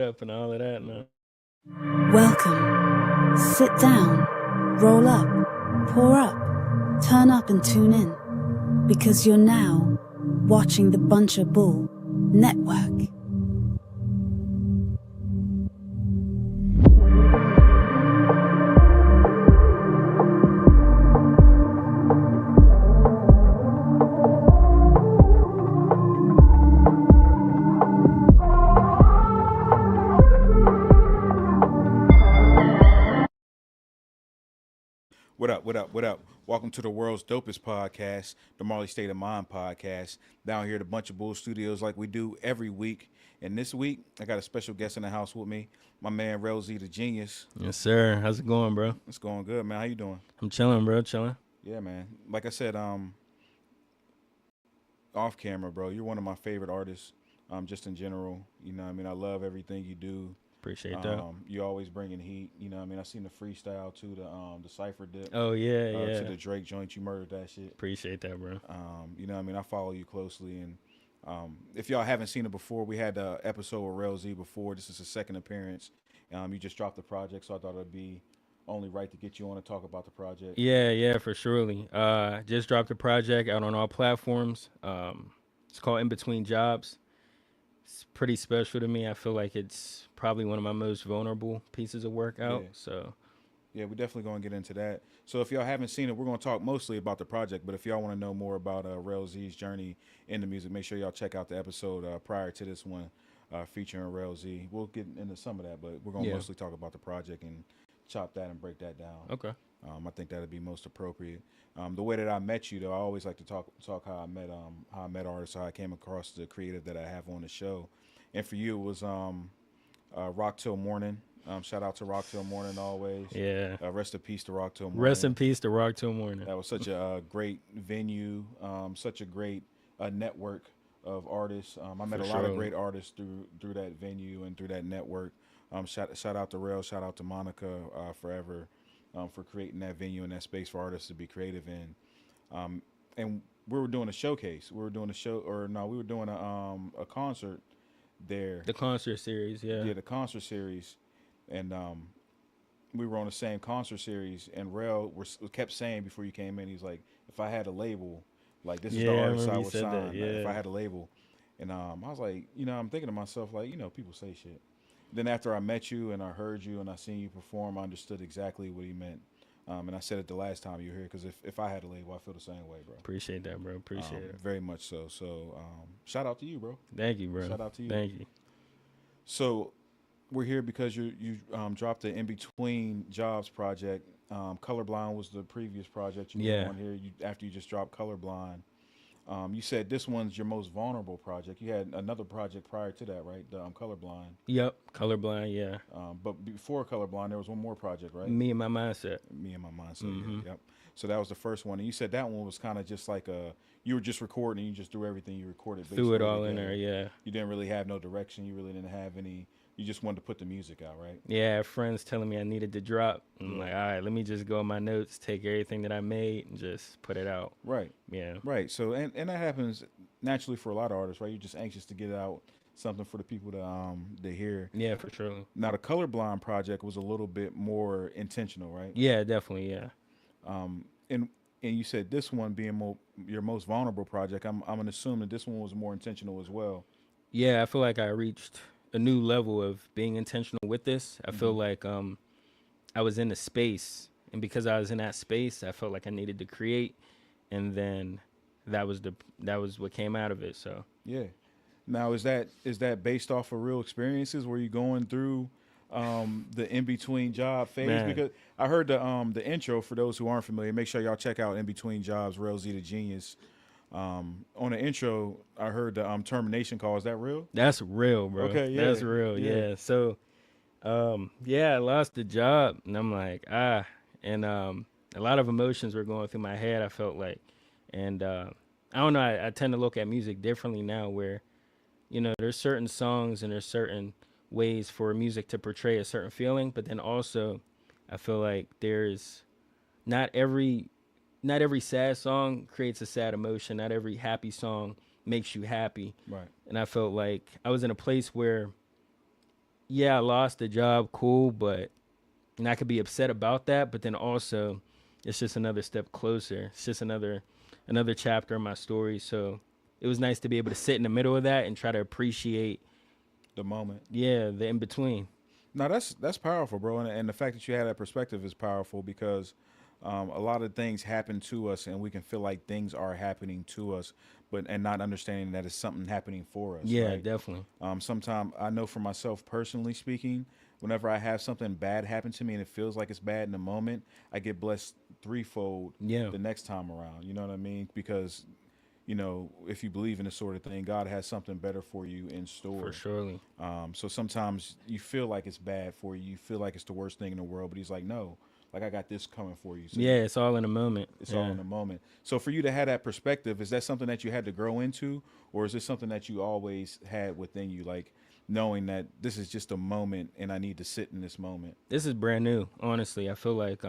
up and all of that. No. Welcome. Sit down, roll up, pour up, turn up and tune in. Because you're now watching the Buncher Bull Network. What up? Welcome to the world's dopest podcast, the Marley State of Mind podcast. Down here at the Bunch of Bull Studios like we do every week. And this week, I got a special guest in the house with me, my man Rell Z The Genius. Yes, sir. How's it going, bro? It's going good, man. How you doing? I'm chilling, bro. Chilling. Yeah, man. Like I said, off camera, bro, you're one of my favorite artists, just in general. You know what I mean? I love everything you do. Appreciate that. You always bringing heat. You know what I mean? I seen the freestyle too, the Cypher dip. Oh, yeah. To the Drake joint, you murdered that shit. Appreciate that, bro. You know what I mean? I follow you closely. And if y'all haven't seen it before, we had the episode with Rell Z before. This is his second appearance. You just dropped the project, so I thought it'd be only right to get you on to talk about the project. Yeah, for surely. Just dropped the project out on all platforms. It's called In Between Jobs. It's pretty special to me. I feel like it's probably one of my most vulnerable pieces of work out. Yeah. So, yeah, we're definitely going to get into that. So if y'all haven't seen it, we're going to talk mostly about the project. But if y'all want to know more about Rell Z's journey in the music, make sure y'all check out the episode prior to this one featuring Rell Z. We'll get into some of that, but we're going to mostly talk about the project and chop that and break that down. okay. I think that'd be most appropriate. The way that I met you, though, I always like to talk how I met artists, how I came across the creative that I have on the show. And for you, it was Rock Till Morning. Shout out to Rock Till Morning always. Yeah. Rest in peace to Rock Till Morning. Rest in peace to Rock Till Morning. That was such a great venue, such a great network of artists. I met a lot of great artists through that venue and through that network. Shout out to Rell, shout out to Monica forever for creating that venue and that space for artists to be creative in. And we were doing a showcase. We were doing a concert there. The concert series, yeah. Yeah, the concert series. And we were on the same concert series, and Rell kept saying before you came in, he's like, if I had a label, like this is the artist I would sign. That, yeah. If I had a label. And I was like, I'm thinking to myself, like, people say shit. Then after I met you and I heard you and I seen you perform, I understood exactly what he meant. And I said it the last time you were here, because if I had a label, I feel the same way, bro. Appreciate that, bro. Appreciate it. Very much so. So shout out to you, bro. Thank you, bro. Shout out to you. Thank you. So we're here because you dropped the In Between Jobs project. Colorblind was the previous project you were on here. After you just dropped Colorblind. You said this one's your most vulnerable project. You had another project prior to that, right? The Colorblind. Yep, Colorblind, yeah. But before Colorblind, there was one more project, right? Me and My Mindset. Mm-hmm. Yep. So that was the first one. And you said that one was kind of just like you were just recording, and you just threw everything you recorded. Threw it all in there, yeah. You didn't really have no direction. You really didn't have any. You just wanted to put the music out, right? Yeah, I had friends telling me I needed to drop. I'm like, all right, let me just go on my notes, take everything that I made, and just put it out. Right. Yeah. Right. So, and that happens naturally for a lot of artists, right? You're just anxious to get out something for the people to hear. Yeah, for sure. Now, the Colorblind project was a little bit more intentional, right? Yeah, definitely, yeah. And you said this one being your most vulnerable project, I'm going to assume that this one was more intentional as well. Yeah, I feel like I reached a new level of being intentional with this. I feel like I was in a space, and because I was in that space, I felt like I needed to create, and then that was what came out of it. So yeah. Now is that based off of real experiences? Were you going through the in between job phase? Man. Because I heard the intro. For those who aren't familiar, make sure y'all check out In Between Jobs, Rell Z The Genius. On the intro, I heard the termination call. Is that real? That's real, bro. Okay, yeah. That's real, yeah. So, I lost the job, and I'm like, and a lot of emotions were going through my head, I felt like. And I don't know, I tend to look at music differently now where, there's certain songs and there's certain ways for music to portray a certain feeling, but then also I feel like there's not every sad song creates a sad emotion. Not every happy song makes you happy. Right. And I felt like I was in a place where yeah, I lost the job, cool, but and I could be upset about that, but then also it's just another step closer. It's just another chapter in my story. So it was nice to be able to sit in the middle of that and try to appreciate, The moment. yeah, the in between. No, that's powerful, bro. And the fact that you had that perspective is powerful because a lot of things happen to us, and we can feel like things are happening to us, but and not understanding that it's something happening for us, Yeah, right? definitely. Sometimes I know for myself personally speaking, whenever I have something bad happen to me and it feels like it's bad in the moment, I get blessed threefold Yeah, the next time around. You know what I mean? Because if you believe in this sort of thing, God has something better for you in for store. surely. So sometimes you feel like it's bad for you. You feel like it's the worst thing in the world, but he's like, no, like I got this coming for you. So Yeah, it's all in a moment. it's all Yeah. in the moment. So for you to have that perspective, is that something that you had to grow into, or is this something that you always had within you, like knowing that this is just a moment and I need to sit in this moment? This is brand new, honestly. I feel like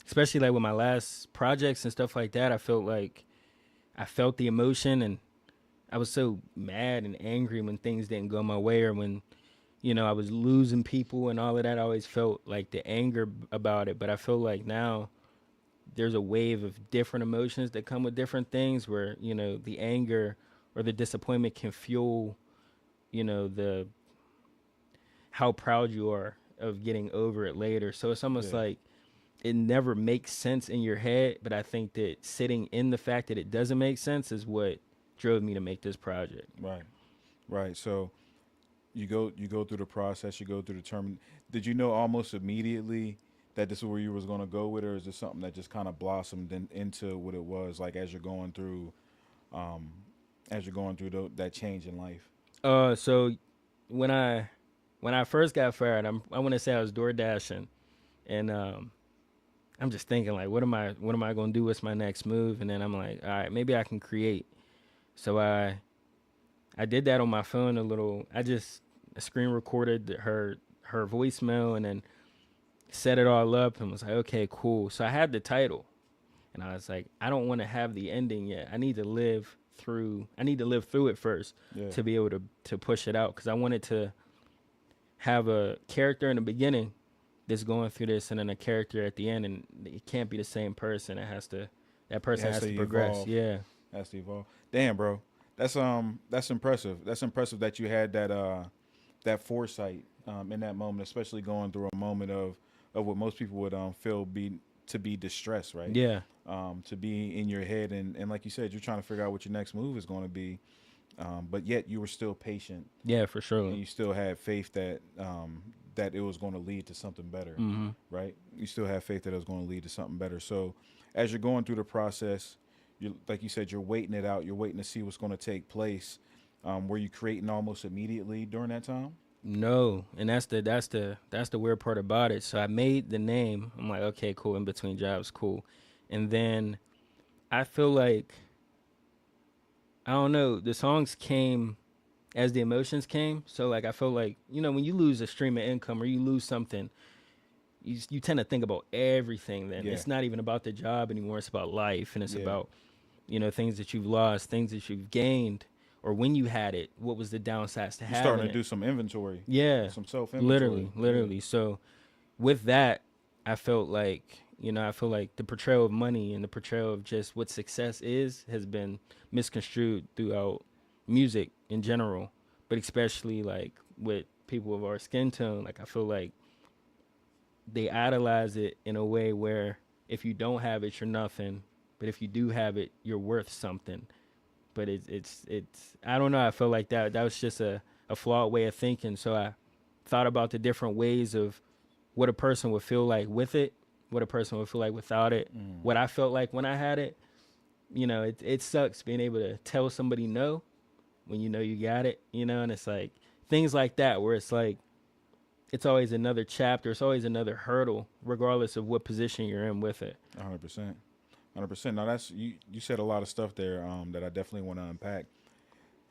especially like with my last projects and stuff like that, I felt like I felt the emotion and I was so mad and angry when things didn't go my way or when I was losing people and all of that. I always felt like the anger about it, but I feel like now there's a wave of different emotions that come with different things where, the anger or the disappointment can fuel, the how proud you are of getting over it later. So it's almost Yeah, like it never makes sense in your head, but I think that sitting in the fact that it doesn't make sense is what drove me to make this project. right, right. So you go through the process, you go through the term. Did you know almost immediately that this is where you was going to go with, it, or is this something that just kind of blossomed into what it was like um, as you're going through that change in life? So when I first got fired, I want to say I was door dashing, and I'm just thinking like, what am I gonna do? What's my next move? And then I'm like, all right, maybe I can create. So I did that on my phone a little. I just screen recorded her voicemail and then set it all up and was like, okay, cool. So I had the title, and I was like, I don't want to have the ending yet. I need to live through. I need to live through it first Yeah, to be able to push it out because I wanted to have a character in the beginning that's going through this and then a character at the end, and it can't be the same person. That it person has has to to progress. evolve. Yeah. Has to evolve. Damn, bro, that's impressive. That's impressive that you had that foresight in that moment, especially going through a moment of what most people would feel to be distressed, right? Yeah. To be in your head and like you said, you're trying to figure out what your next move is going to be, but yet you were still patient Yeah, for and sure. you still had faith that that it was going to lead to something better, Mm-hmm. right? You still have faith that it was going to lead to something better. So as you're going through the process, you like you said, you're waiting it out. You're waiting to see what's going to take place. Were you creating almost immediately during that time? No, and that's the weird part about it. So I made the name. I'm like, okay, cool. In between jobs, cool. And then I feel like I don't know. The songs came as the emotions came. So like I feel like when you lose a stream of income or you lose something, you tend to think about everything. Then Yeah, it's not even about the job anymore. It's about life, and it's yeah. about things that you've lost, things that you've gained, or when you had it, what was the downsides to You're starting having to it? do some inventory, Yeah, some self literally, inventory. Yeah, literally. So with that, I felt like I feel like the portrayal of money and the portrayal of just what success is has been misconstrued throughout music in general, but especially like with people of our skin tone. Like I feel like they idolize it in a way where if you don't have it, you're nothing, but if you do have it, you're worth something. But it's I don't know. I felt like that was just a flawed way of thinking. So I thought about the different ways of what a person would feel like with it, what a person would feel like without it, mm. what I felt like when I had it. It sucks being able to tell somebody no when you got it, and it's like things like that where it's like it's always another chapter, it's always another hurdle, regardless of what position you're in with it. 100%. 100%. Now that's you said a lot of stuff there that I definitely want to unpack.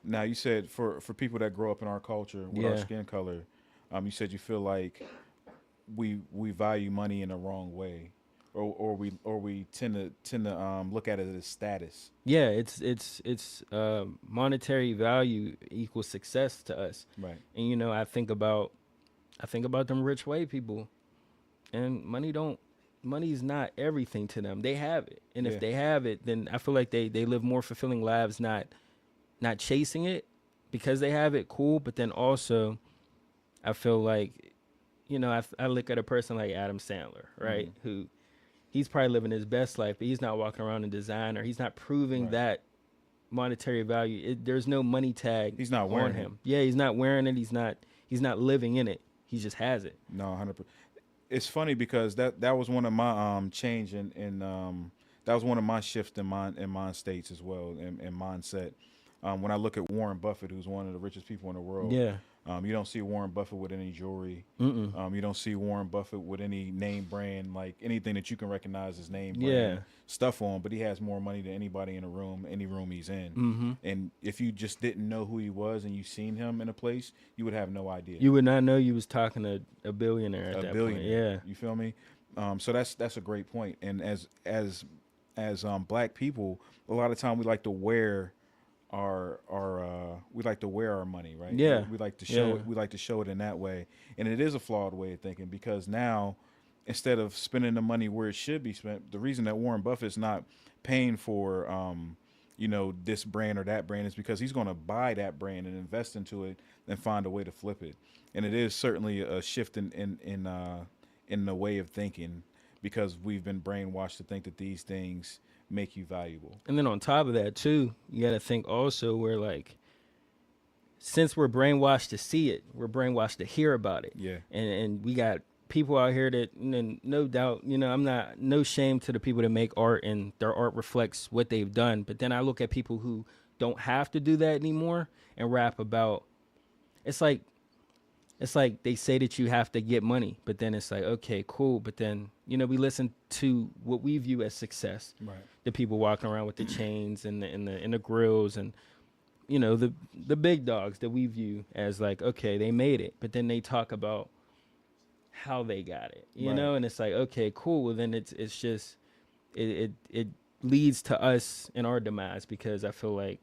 Now you said for people that grow up in our culture with our Yeah. skin color, you said you feel like we value money in the wrong way, or we tend to look at it as status. Yeah, it's monetary value equals success to us. Right. And I think about I think about them rich white people, and money's not everything to them. They have it, and if Yeah. they have it, then I feel like they live more fulfilling lives, not chasing it because they have it. Cool, but then also I feel like, I look at a person like Adam Sandler, right? Who he's probably living his best life, but he's not walking around in designer. He's not proving Right. that monetary value. There's no money tag He's not on wearing it. him. Yeah, he's not wearing it. He's not living in it. He just has it. No, 100%. It's funny because that was one of my change that was one of my shifts in mind states as well in mindset. When I look at Warren Buffett, who's one of the richest people in the world, Yeah. you don't see Warren Buffett with any jewelry. Mm-mm. You don't see Warren Buffett with any name brand, like anything that you can recognize as name Yeah. brand stuff on. But he has more money than anybody in the room, any room he's in. Mm-hmm. And if you just didn't know who he was and you seen him in a place, you would have no idea. You would not know you was talking to a billionaire at A that billionaire. point. You feel me? So that's a great point. And as black people, a lot of time we like to wear we like to wear our money, right? Yeah. We like to show Yeah. it. We like to show it in that way, and it is a flawed way of thinking because now, instead of spending the money where it should be spent, the reason that Warren Buffett's not paying for this brand or that brand is because he's going to buy that brand and invest into it and find a way to flip it. And it is certainly a shift in the way of thinking because we've been brainwashed to think that these things make you valuable. And then on top of that too, you got to think also where like, since we're brainwashed to see it, we're brainwashed to hear about it. Yeah. And we got people out here that, and no doubt, I'm not, no shame to the people that make art and their art reflects what they've done. But then I look at people who don't have to do that anymore and rap about, it's like they say that you have to get money, but then it's like, okay, cool. But then, we listen to what we view as success. Right. The people walking around with the chains and the grills and, the big dogs that we view as like, okay, they made it. But then they talk about how they got it, Right. and it's like, okay, cool. Well, then it's just, it leads to us in our demise because I feel like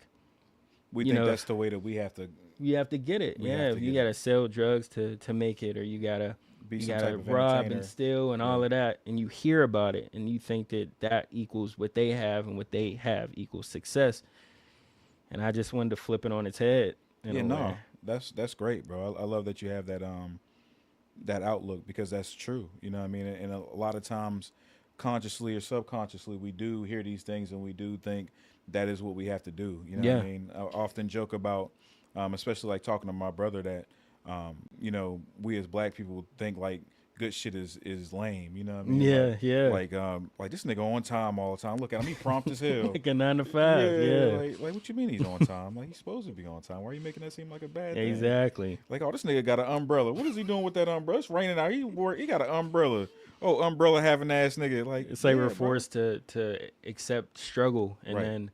We You think know, that's the way that we have to you have to get it. We Yeah, have to you get gotta sell drugs to make it, or you gotta be some type of rob entertainer. and steal and all of that, and you hear about it and you think that equals what they have, and what they have equals success. And I just wanted to flip it on its head. Yeah, no, that's great, bro. I love that you have that outlook because that's true. You know what I mean? And a lot of times, consciously or subconsciously, we do hear these things and we do think that is what we have to do. You know what I mean? I often joke about, especially like talking to my brother, that we as black people think like good shit is lame. You know what I mean? Yeah, like, yeah. Like this nigga on time all the time. Look at him, he prompt as hell. Like a 9 to 5. Yeah. Like what you mean he's on time? Like he's supposed to be on time. Why are you making that seem like a bad thing? Exactly. Like, oh, this nigga got an umbrella. What is he doing with that umbrella? It's raining out. He got an umbrella. Oh, umbrella having ass nigga. Like It's like yeah, we're bro. forced to accept struggle and Right. then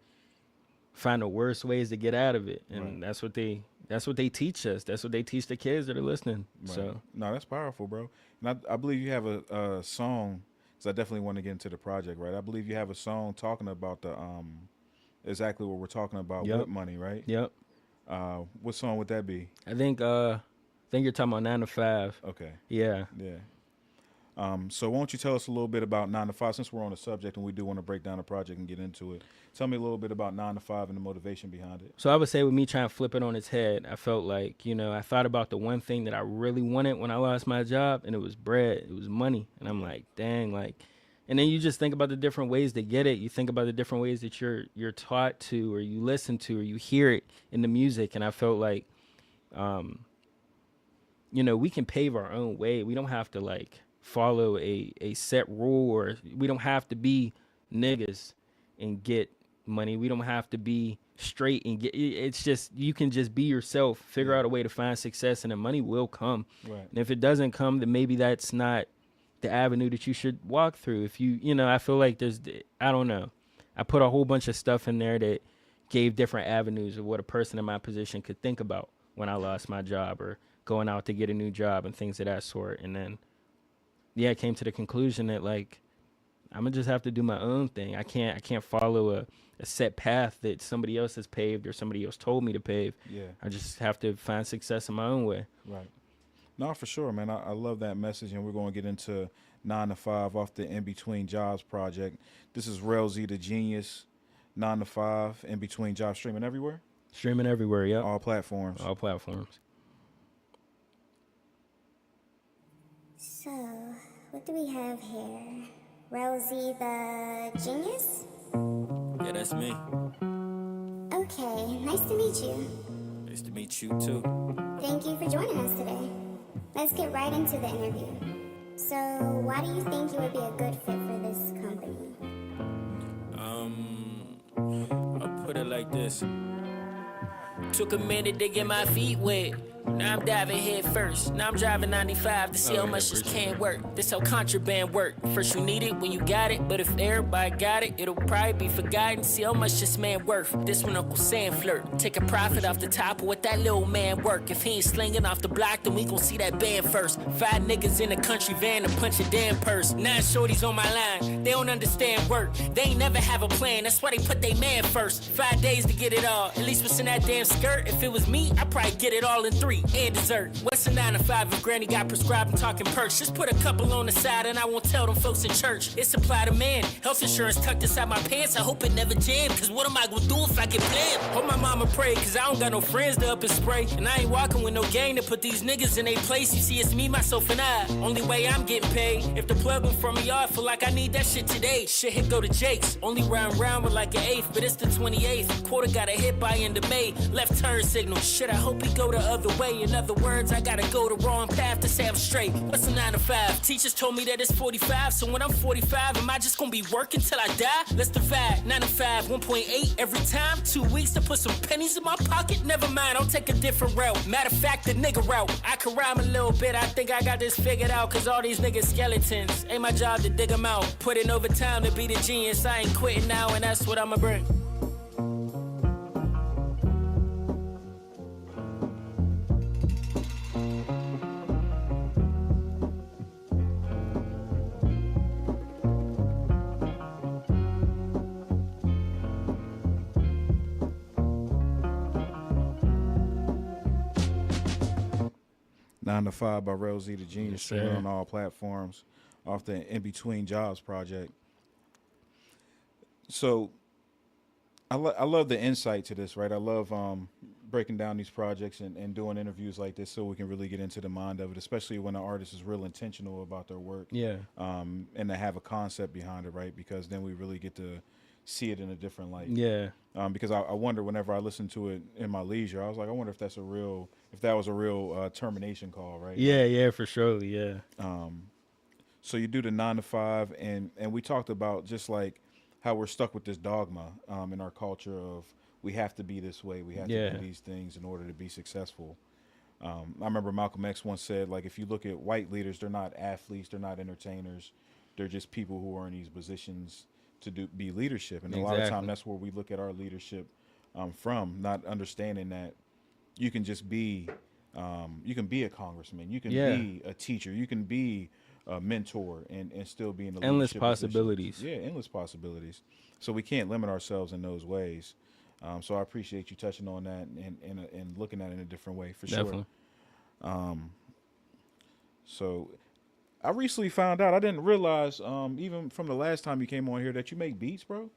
find the worst ways to get out of it. And Right. that's what they teach us. That's what they teach the kids that are listening. Right. So No, that's powerful, bro. And I believe you have a song. Because I definitely want to get into the project, right? I believe you have a song talking about the exactly what we're talking about Yep. with money, right? yep. What song would that be? I think you're talking about 9 to 5. Okay. Yeah. Yeah. So why don't you tell us a little bit about 9 to 5 since we're on the subject and we do want to break down the project and get into it. Tell me a little bit about 9 to 5 and the motivation behind it. So I would say with me trying to flip it on its head, I felt like, I thought about the one thing that I really wanted when I lost my job, and it was bread. It was money. And I'm like, dang, like, and then you just think about the different ways to get it. You think about the different ways that you're taught to, or you listen to, or you hear it in the music. And I felt like, we can pave our own way. We don't have to like follow a set rule, or we don't have to be niggas and get money. We don't have to be straight and get. It's just, you can just be yourself, figure out a way to find success, and the money will come. Right. And if it doesn't come, then maybe that's not the avenue that you should walk through. If I feel like I don't know. I put a whole bunch of stuff in there that gave different avenues of what a person in my position could think about when I lost my job or going out to get a new job and things of that sort. And then, I came to the conclusion that like, I'm gonna just have to do my own thing. I can't follow a set path that somebody else has paved or somebody else told me to pave. Yeah. I just have to find success in my own way. Right. No, for sure, man. I love that message, and we're going to get into 9 to 5 off the In Between Jobs project. This is Rell Z The Genius, 9 to 5, In Between Jobs, streaming everywhere, Streaming everywhere. Yep, all platforms. all platforms. So, what do we have here? Rell Z The Genius? Yeah, that's me. Okay, nice to meet you. Nice to meet you too. Thank you for joining us today. Let's get right into the interview. So, why do you think you would be a good fit for this company? I'll put it like this. Took a minute to get my feet wet. Now I'm diving head first. Now I'm driving 95 to see how much this can't work. This how contraband work. First you need it when you got it, but if everybody got it, it'll probably be forgotten. See how much this man worth. This one Uncle Sam flirt. Take a profit off the top of what that little man work. If he ain't slinging off the block, then we gon' see that band first. 5 niggas in a country van to punch a damn purse. 9 shorties on my line. They don't understand work. They ain't never have a plan. That's why they put they man first. 5 days to get it all. At least what's in that damn skirt. If it was me, I'd probably get it all in 3. And dessert. What's a 9 to 5 if granny got prescribed? I'm talking perks. Just put a couple on the side and I won't tell them folks in church. It's supply demand. Health insurance tucked inside my pants. I hope it never jam. Cause what am I gonna do if I get blammed? Hope my mama pray. Cause I don't got no friends to up and spray. And I ain't walking with no gang to put these niggas in their place. You see, it's me, myself, and I. Only way I'm getting paid. If the plug went from me off, feel like I need that shit today. Shit hit go to Jake's. Only round with like an 8th. But it's the 28th. Quarter got a hit by end of May. Left turn signal. Shit, I hope he go the other way. In other words, I gotta go the wrong path to say I'm straight. What's a 9 to 5? Teachers told me that it's 45. So when I'm 45, am I just gonna be working till I die? Let's divide. 9 to 5, 1.8 every time. 2 weeks to put some pennies in my pocket. Never mind, I'll take a different route. Matter of fact, the nigga route. I can rhyme a little bit. I think I got this figured out. Cause all these niggas skeletons. Ain't my job to dig them out. Put in overtime to be the genius. I ain't quitting now, and that's what I'ma bring. Nine to 5 by Rell Z The Genius, Yes, streaming sir. on all platforms off the In Between Jobs project. So I love the insight to this, right? I love breaking down these projects and doing interviews like this so we can really get into the mind of it, especially when an artist is real intentional about their work. Yeah. And to have a concept behind it, right? Because then we really get to see it in a different light. Yeah. Because I wonder whenever I listen to it in my leisure, I was like, I wonder if that was a real termination call, right? Yeah, for sure. Yeah. So you do the 9 to 5, and we talked about just like how we're stuck with this dogma in our culture of we have to be this way, we have to do these things in order to be successful. I remember Malcolm X once said, like, if you look at white leaders, they're not athletes, they're not entertainers, they're just people who are in these positions to be leadership. And a lot of time, that's where we look at our leadership from, not understanding that you can just be, you can be a congressman, you can be a teacher, you can be a mentor, and still be in the Endless leadership possibilities. positions. Yeah, endless possibilities. So we can't limit ourselves in those ways. So I appreciate you touching on that and looking at it in a different way, for Definitely. sure. So I recently found out, I didn't realize, even from the last time you came on here, that you make beats, bro.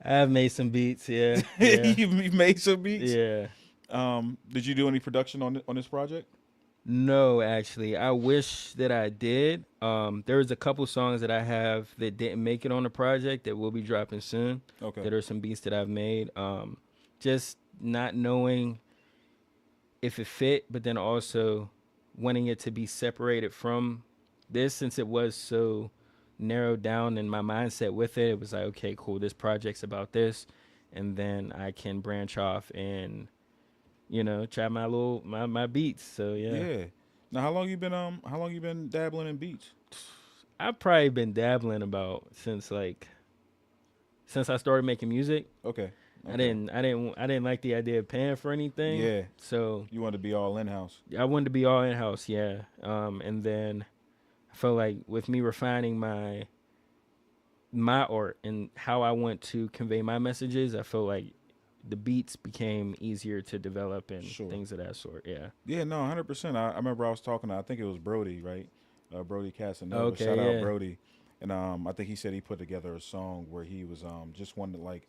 I've made some beats. Yeah. Yeah. You've made some beats. Yeah. Did you do any production on this project? No, actually, I wish that I did. There's a couple songs that I have that didn't make it on the project that will be dropping soon. Okay. That are some beats that I've made. Just not knowing if it fit, but then also wanting it to be separated from this, since it was so narrowed down in my mindset with it. It was like, okay, cool, this project's about this, and then I can branch off and try my beats. So Yeah. Now, how long you been dabbling in beats? I've probably been dabbling about since I started making music. Okay. I didn't like the idea of paying for anything. Yeah. So You wanted to be all in house. I wanted to be all in house, yeah. And then I felt like with me refining my art and how I want to convey my messages, I felt like the beats became easier to develop and Sure. things of that sort. Yeah. Yeah, no, 100%. I remember I was talking to, I think it was Brody, right? Brody Casanova. Shout Okay. out Yeah. Brody. And I think he said he put together a song where he was just wanted like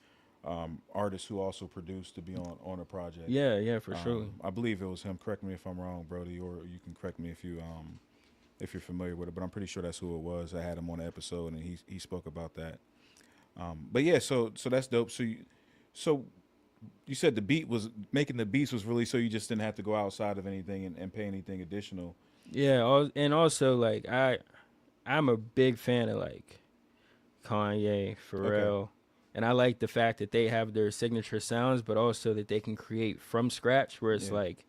artists who also produced to be on a project. Yeah. Yeah. For sure. I believe it was him. Correct me if I'm wrong, Brody, or you can correct me if you're familiar with it. But I'm pretty sure that's who it was. I had him on the episode, and he spoke about that. But yeah, so that's dope. So you said the beat was making the beats was really so you just didn't have to go outside of anything and pay anything additional. Yeah. And also like I'm a big fan of like Kanye, Okay. Pharrell, and I like the fact that they have their signature sounds, but also that they can create from scratch. Where it's Yeah. like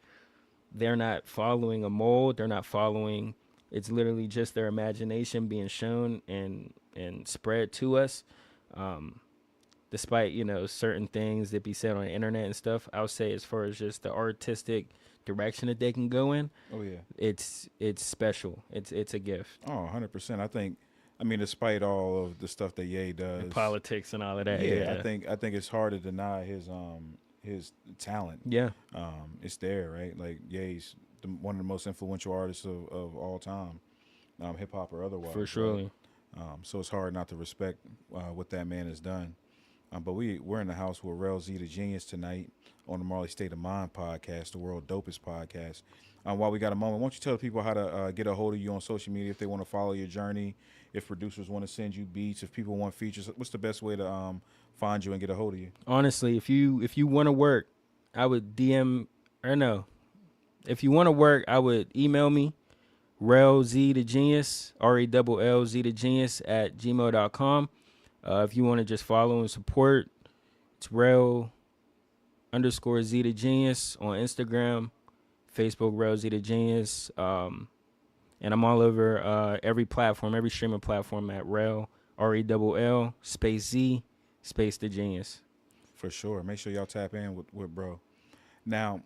they're not following a mold, they're not following. It's literally just their imagination being shown and spread to us. Um, Despite certain things that be said on the internet and stuff, I would say as far as just the artistic direction that they can go in, Oh yeah. it's special. It's a gift. Oh, 100%. I mean, despite all of the stuff that Ye does, And politics and all of that. yeah, Yeah. I think it's hard to deny his talent. Yeah. It's there, right? Like Ye's one of the most influential artists of all time, hip hop or otherwise. For right? sure. So it's hard not to respect what that man has done. But we're in the house with Rell Z The Genius tonight on the Marley State of Mind podcast, the world dopest podcast. While we got a moment, why don't you tell people how to get a hold of you on social media if they want to follow your journey, if producers want to send you beats, if people want features, what's the best way to find you and get a hold of you? Honestly, if you want to work, I would DM or no. If you want to work, I would email me, Rell Z The Genius, RELLZ The Genius at gmail.com. If you want to just follow and support, it's Rell _Z The Genius on Instagram, Facebook, Rell Z The Genius. And I'm all over every platform, every streaming platform at Rell, RELL _Z The Genius. For sure. Make sure y'all tap in with bro. Now,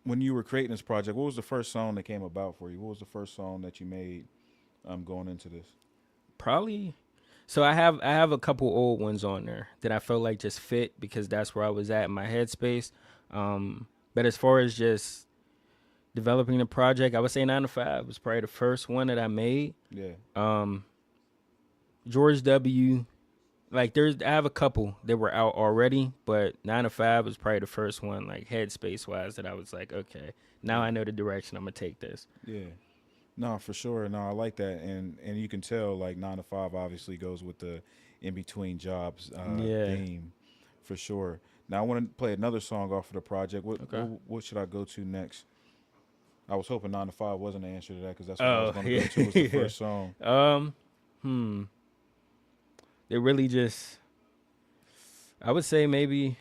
when you were creating this project, what was the first song that came about for you? What was the first song that you made going into this? Probably. So I have a couple old ones on there that I felt like just fit because that's where I was at in my headspace. But as far as just developing the project, I would say 9 to 5 was probably the first one that I made. Yeah. George W. Like I have a couple that were out already, but 9 to 5 was probably the first one, like headspace wise, that I was like, okay, now I know the direction I'm gonna take this. Yeah. No, for sure. No, I like that, and you can tell like 9 to 5 obviously goes with the in between jobs theme, for sure. Now I want to play another song off of the project. What should I go to next? I was hoping 9 to 5 wasn't the answer to that because that's what I was going to go to was the first song. It really just, I would say maybe.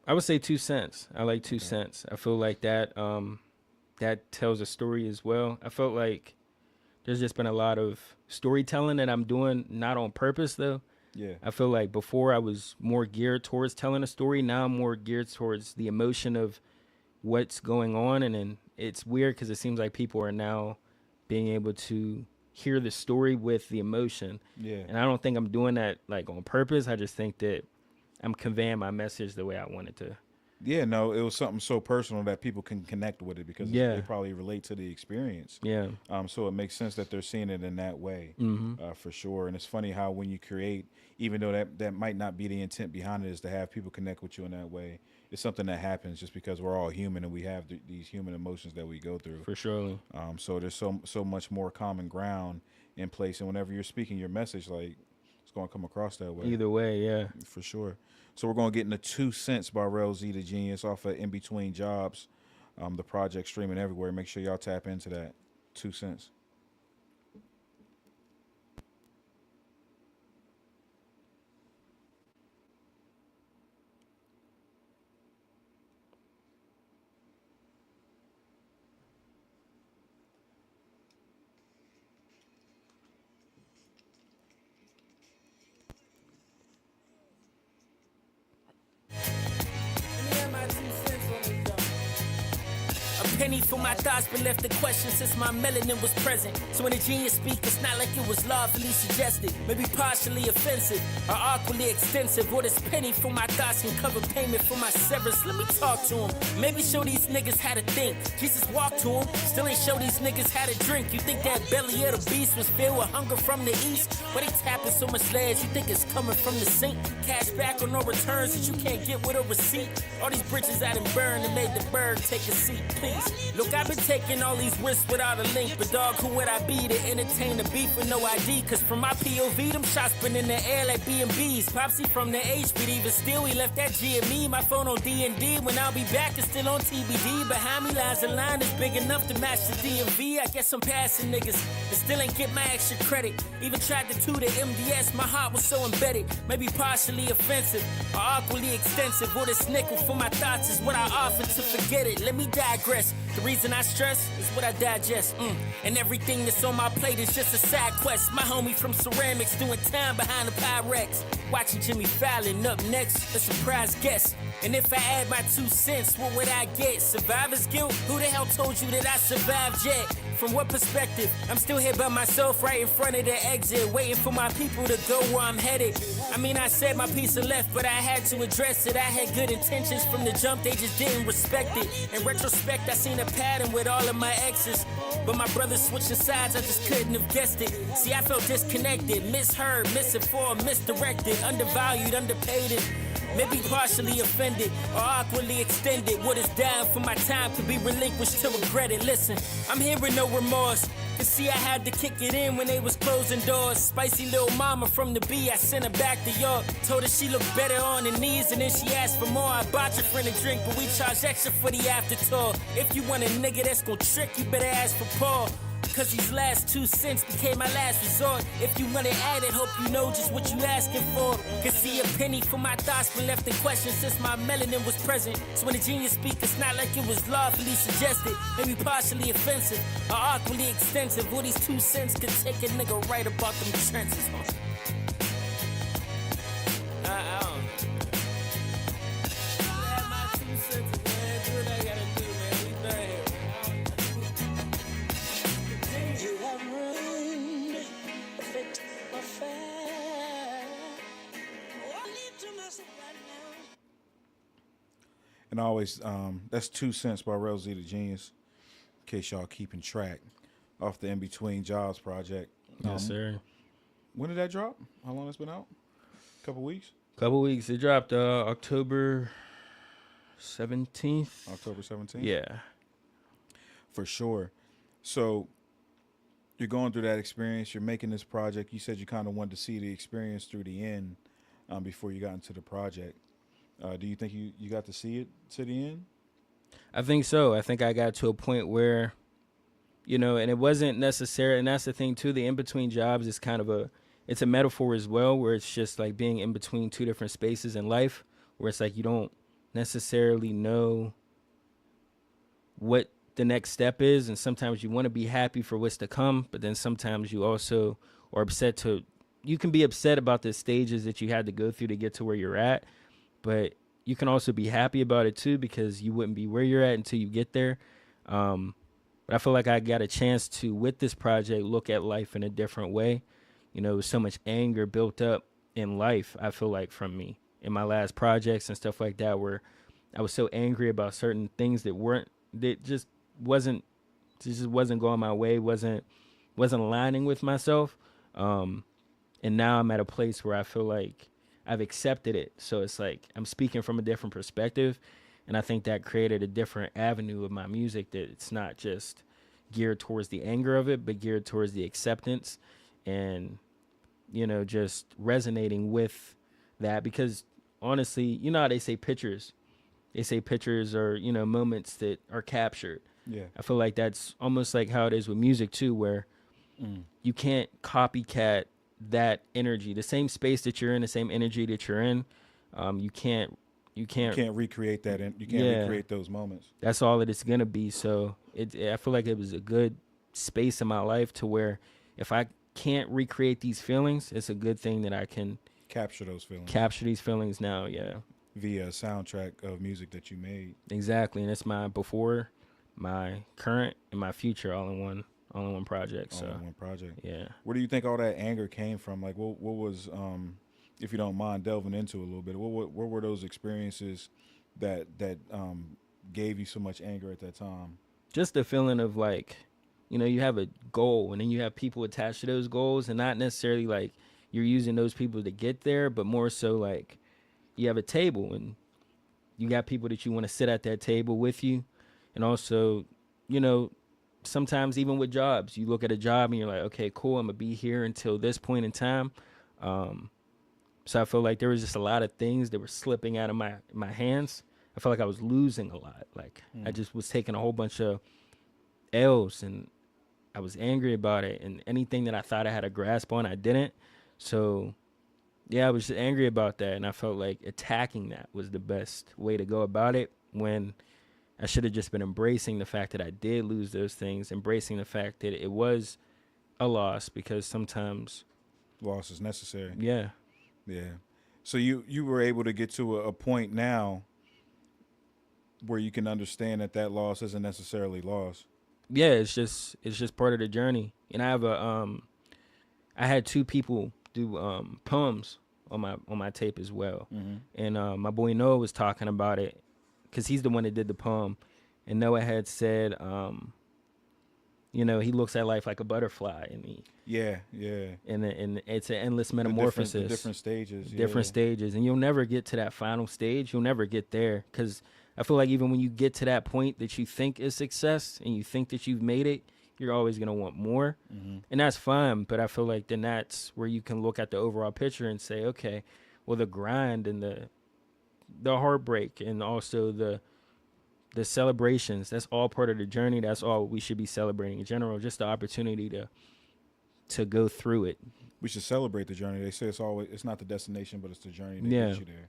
I would say 2 Cents. I like 2 Cents. I feel like that that tells a story as well. I felt like there's just been a lot of storytelling that I'm doing, not on purpose though. Yeah. I feel like before I was more geared towards telling a story. Now I'm more geared towards the emotion of what's going on. And then it's weird because it seems like people are now being able to hear the story with the emotion. Yeah. And I don't think I'm doing that like on purpose. I just think that I'm conveying my message the way I wanted to. Yeah, no, it was something so personal that people can connect with it because they probably relate to the experience. Yeah. So it makes sense that they're seeing it in that way, for sure. And it's funny how when you create, even though that might not be the intent behind it, is to have people connect with you in that way. It's something that happens just because we're all human and we have these human emotions that we go through. For sure. So there's so much more common ground in place, and whenever you're speaking your message, like it's going to come across that way. Either way, yeah. For sure. So we're going to get into 2 Cents by Rell Z The Genius off of In Between Jobs, the project streaming everywhere. Make sure y'all tap into that. 2 Cents. penny for my thoughts, but left the question since my melanin was present. So when a genius speak, it's not like it was lawfully suggested. Maybe partially offensive or awkwardly extensive. Or this penny for my thoughts can cover payment for my severance. Let me talk to him. Maybe show these niggas how to think. Jesus walked to him, still ain't show these niggas how to drink. You think that belly of the beast was filled with hunger from the east? Why they tapping so much lead? You think it's coming from the sink? Cash back or no returns that you can't get with a receipt. All these bridges I done burned and made the bird take a seat, please. Look, I've been taking all these risks without a link, but dog, who would I be to entertain the beef with no ID? Cause from my POV, them shots been in the air like B&Bs. Popsy from the H, but even still, he left that GME. My phone on D&D, when I'll be back, it's still on TBD. Behind me lies a line that's big enough to match the DMV. I guess I'm passing niggas, and still ain't get my extra credit. Even tried to tutor MDS, my heart was so embedded. Maybe partially offensive, or awkwardly extensive. Or this nickel for my thoughts is what I offer to forget it. Let me digress. The reason I stress is what I digest. And everything that's on my plate is just a side quest. My homie from ceramics doing time behind the Pyrex. Watching Jimmy Fallon up next, a surprise guest. And if I add my 2 cents, what would I get? Survivor's guilt? Who the hell told you that I survived yet? From what perspective? I'm still here by myself right in front of the exit, waiting for my people to go where I'm headed. I mean, I said my piece of left, but I had to address it. I had good intentions from the jump, they just didn't respect it. In retrospect, I seen a pattern with all of my exes. But my brothers switching sides, I just couldn't have guessed it. See, I felt disconnected, misheard, misinformed, misdirected, undervalued, underpaid, and maybe partially offended or awkwardly extended. What is down for my time could be relinquished to regret it. Listen, I'm here with no remorse. Cause see, I had to kick it in when they was closing doors. Spicy little mama from the B, I sent her back to York. Told her she looked better on her knees, and then she asked for more. I bought your friend a drink, but we charge extra for the after tour. If you want a nigga that's gon' trick, you better ask for Paul. Cause these last 2 cents became my last resort. If you wanna add it, hope you know just what you asking for. Cause see, a penny for my thoughts been left in question since my melanin was present. So when a genius speak, it's not like it was lawfully suggested. Maybe partially offensive or awkwardly extensive. Well, these 2 cents could take a nigga right about them trenches, huh? I don't know. I have my 2 cents, man. Do what I gotta do, man. We done here. You have ruined the fit of fair. I need to mess up right now. And always, that's 2 cents by Rell Z The Genius, in case y'all keeping track, off the In Between Jobs project. Yes, sir. When did that drop? How long it's been out? Couple weeks? Couple weeks. It dropped October 17th. October 17th? Yeah. For sure. So you're going through that experience. You're making this project. You said you kind of wanted to see the experience through the end before you got into the project. Do you think you got to see it to the end? I think so. I think I got to a point where, you know, and it wasn't necessary. And that's the thing, too. The in-between jobs is kind of it's a metaphor as well, where it's just like being in between 2 different spaces in life, where it's like you don't necessarily know what the next step is. And sometimes you want to be happy for what's to come, but then sometimes you also are upset you can be upset about the stages that you had to go through to get to where you're at, but you can also be happy about it too, because you wouldn't be where you're at until you get there. But I feel like I got a chance to, with this project, look at life in a different way. You know, so much anger built up in life, I feel like, from me in my last projects and stuff like that, where I was so angry about certain things that just wasn't going my way, wasn't aligning with myself. And now I'm at a place where I feel like I've accepted it. So it's like I'm speaking from a different perspective. And I think that created a different avenue of my music, that it's not just geared towards the anger of it, but geared towards the acceptance and, you know, just resonating with that. Because honestly, you know how they say pictures are, you know, moments that are captured. Yeah. I feel like that's almost like how it is with music too, where you can't copycat that energy, the same space that you're in, the same energy that you're in. You can't recreate that. You can't recreate those moments. That's all that it's going to be. So I feel like it was a good space in my life to where if I can't recreate these feelings, it's a good thing that I can capture those feelings. Capture these feelings now, yeah. Via a soundtrack of music that you made. Exactly. And it's my before my current and my future all in one project. All So in one project. yeah. Where do you think all that anger came from? Like, what was, if you don't mind delving into it a little bit, what were those experiences that gave you so much anger at that time? Just the feeling of like, you have a goal and then you have people attached to those goals, and not necessarily like you're using those people to get there, but more so like you have a table and you got people that you want to sit at that table with you. And also, you know, sometimes even with jobs, you look at a job and you're like, okay, cool, I'm gonna be here until this point in time. Um, so I feel like there was just a lot of things that were slipping out of my hands. I felt like I was losing a lot. Like I just was taking a whole bunch of L's, and I was angry about it. And anything that I thought I had a grasp on, I didn't. So yeah, I was just angry about that, and I felt like attacking that was the best way to go about it, when I should have just been embracing the fact that I did lose those things, embracing the fact that it was a loss, because sometimes, Loss is necessary. yeah, Yeah. So you were able to get to a point now where you can understand that loss isn't necessarily loss. yeah, it's just part of the journey. And I had two people do poems on my tape as well. And my boy Noah was talking about it, because he's the one that did the poem. And Noah had said, he looks at life like a butterfly, and Yeah, yeah. and it's an endless metamorphosis, The different stages. different stages, and you'll never get to that final stage. You'll never get there, because I feel like even when you get to that point that you think is success and you think that you've made it, you're always going to want more. And that's fine. But I feel like then that's where you can look at the overall picture and say, okay, well, the grind and the heartbreak and also the celebrations, that's all part of the journey. That's all we should be celebrating in general. Just the opportunity to go through it. We should celebrate the journey. They say it's not the destination, but it's the journey that Yeah. gets you there.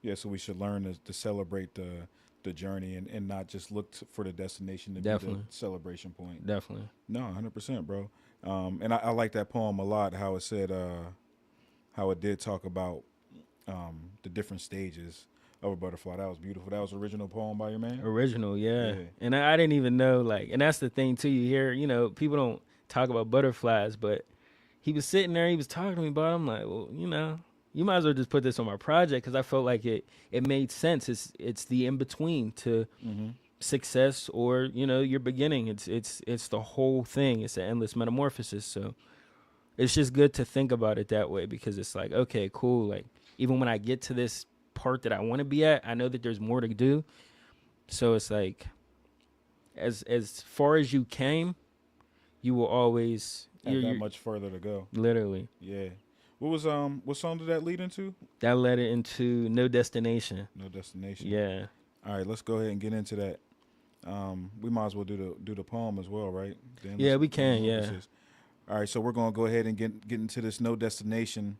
Yeah, so we should learn to celebrate the journey and not just look for the destination to Definitely. be the celebration point. Definitely. No, 100%, bro. And I like that poem a lot. How it said, how it did talk about the different stages of a butterfly. That was beautiful. That was original poem by your man. Original, yeah. Yeah. And I didn't even know, like, and that's the thing too. You hear, people don't talk about butterflies, but he was sitting there, he was talking to me about it. I'm like, well, you might as well just put this on my project, because I felt like it made sense. It's the in between to success or your beginning. It's the whole thing. It's an endless metamorphosis. So it's just good to think about it that way, because it's like, okay, cool. Like even when I get to this part that I want to be at, I know that there's more to do. So it's like, as far as you came, you will always Have that much further to go. Literally. Yeah. What song did that lead into? That led it into No Destination. No Destination. Yeah. All right, let's go ahead and get into that. We might as well do the poem as well, right? Yeah, we can. Yeah. All right, so we're gonna go ahead and get into this No Destination.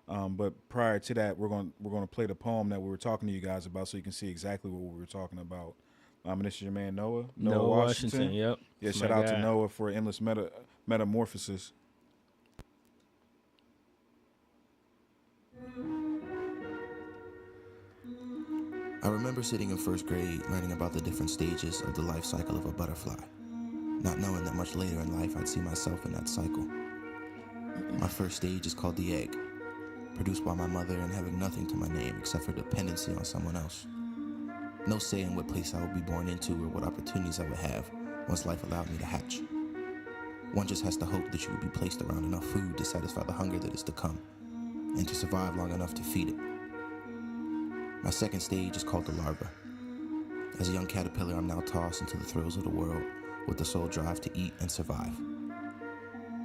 But prior to that, we're gonna play the poem that we were talking to you guys about, so you can see exactly what we were talking about. And this is your man Noah. Noah Washington. Yep. Yeah, That's shout my out guy. to Noah for endless metamorphosis. I remember sitting in first grade learning about the different stages of the life cycle of a butterfly, not knowing that much later in life I'd see myself in that cycle. My first stage is called the egg, produced by my mother and having nothing to my name except for dependency on someone else. No say in what place I would be born into or what opportunities I would have once life allowed me to hatch. One just has to hope that you would be placed around enough food to satisfy the hunger that is to come, and to survive long enough to feed it. My second stage is called the larva. As a young caterpillar, I'm now tossed into the thrills of the world with the sole drive to eat and survive.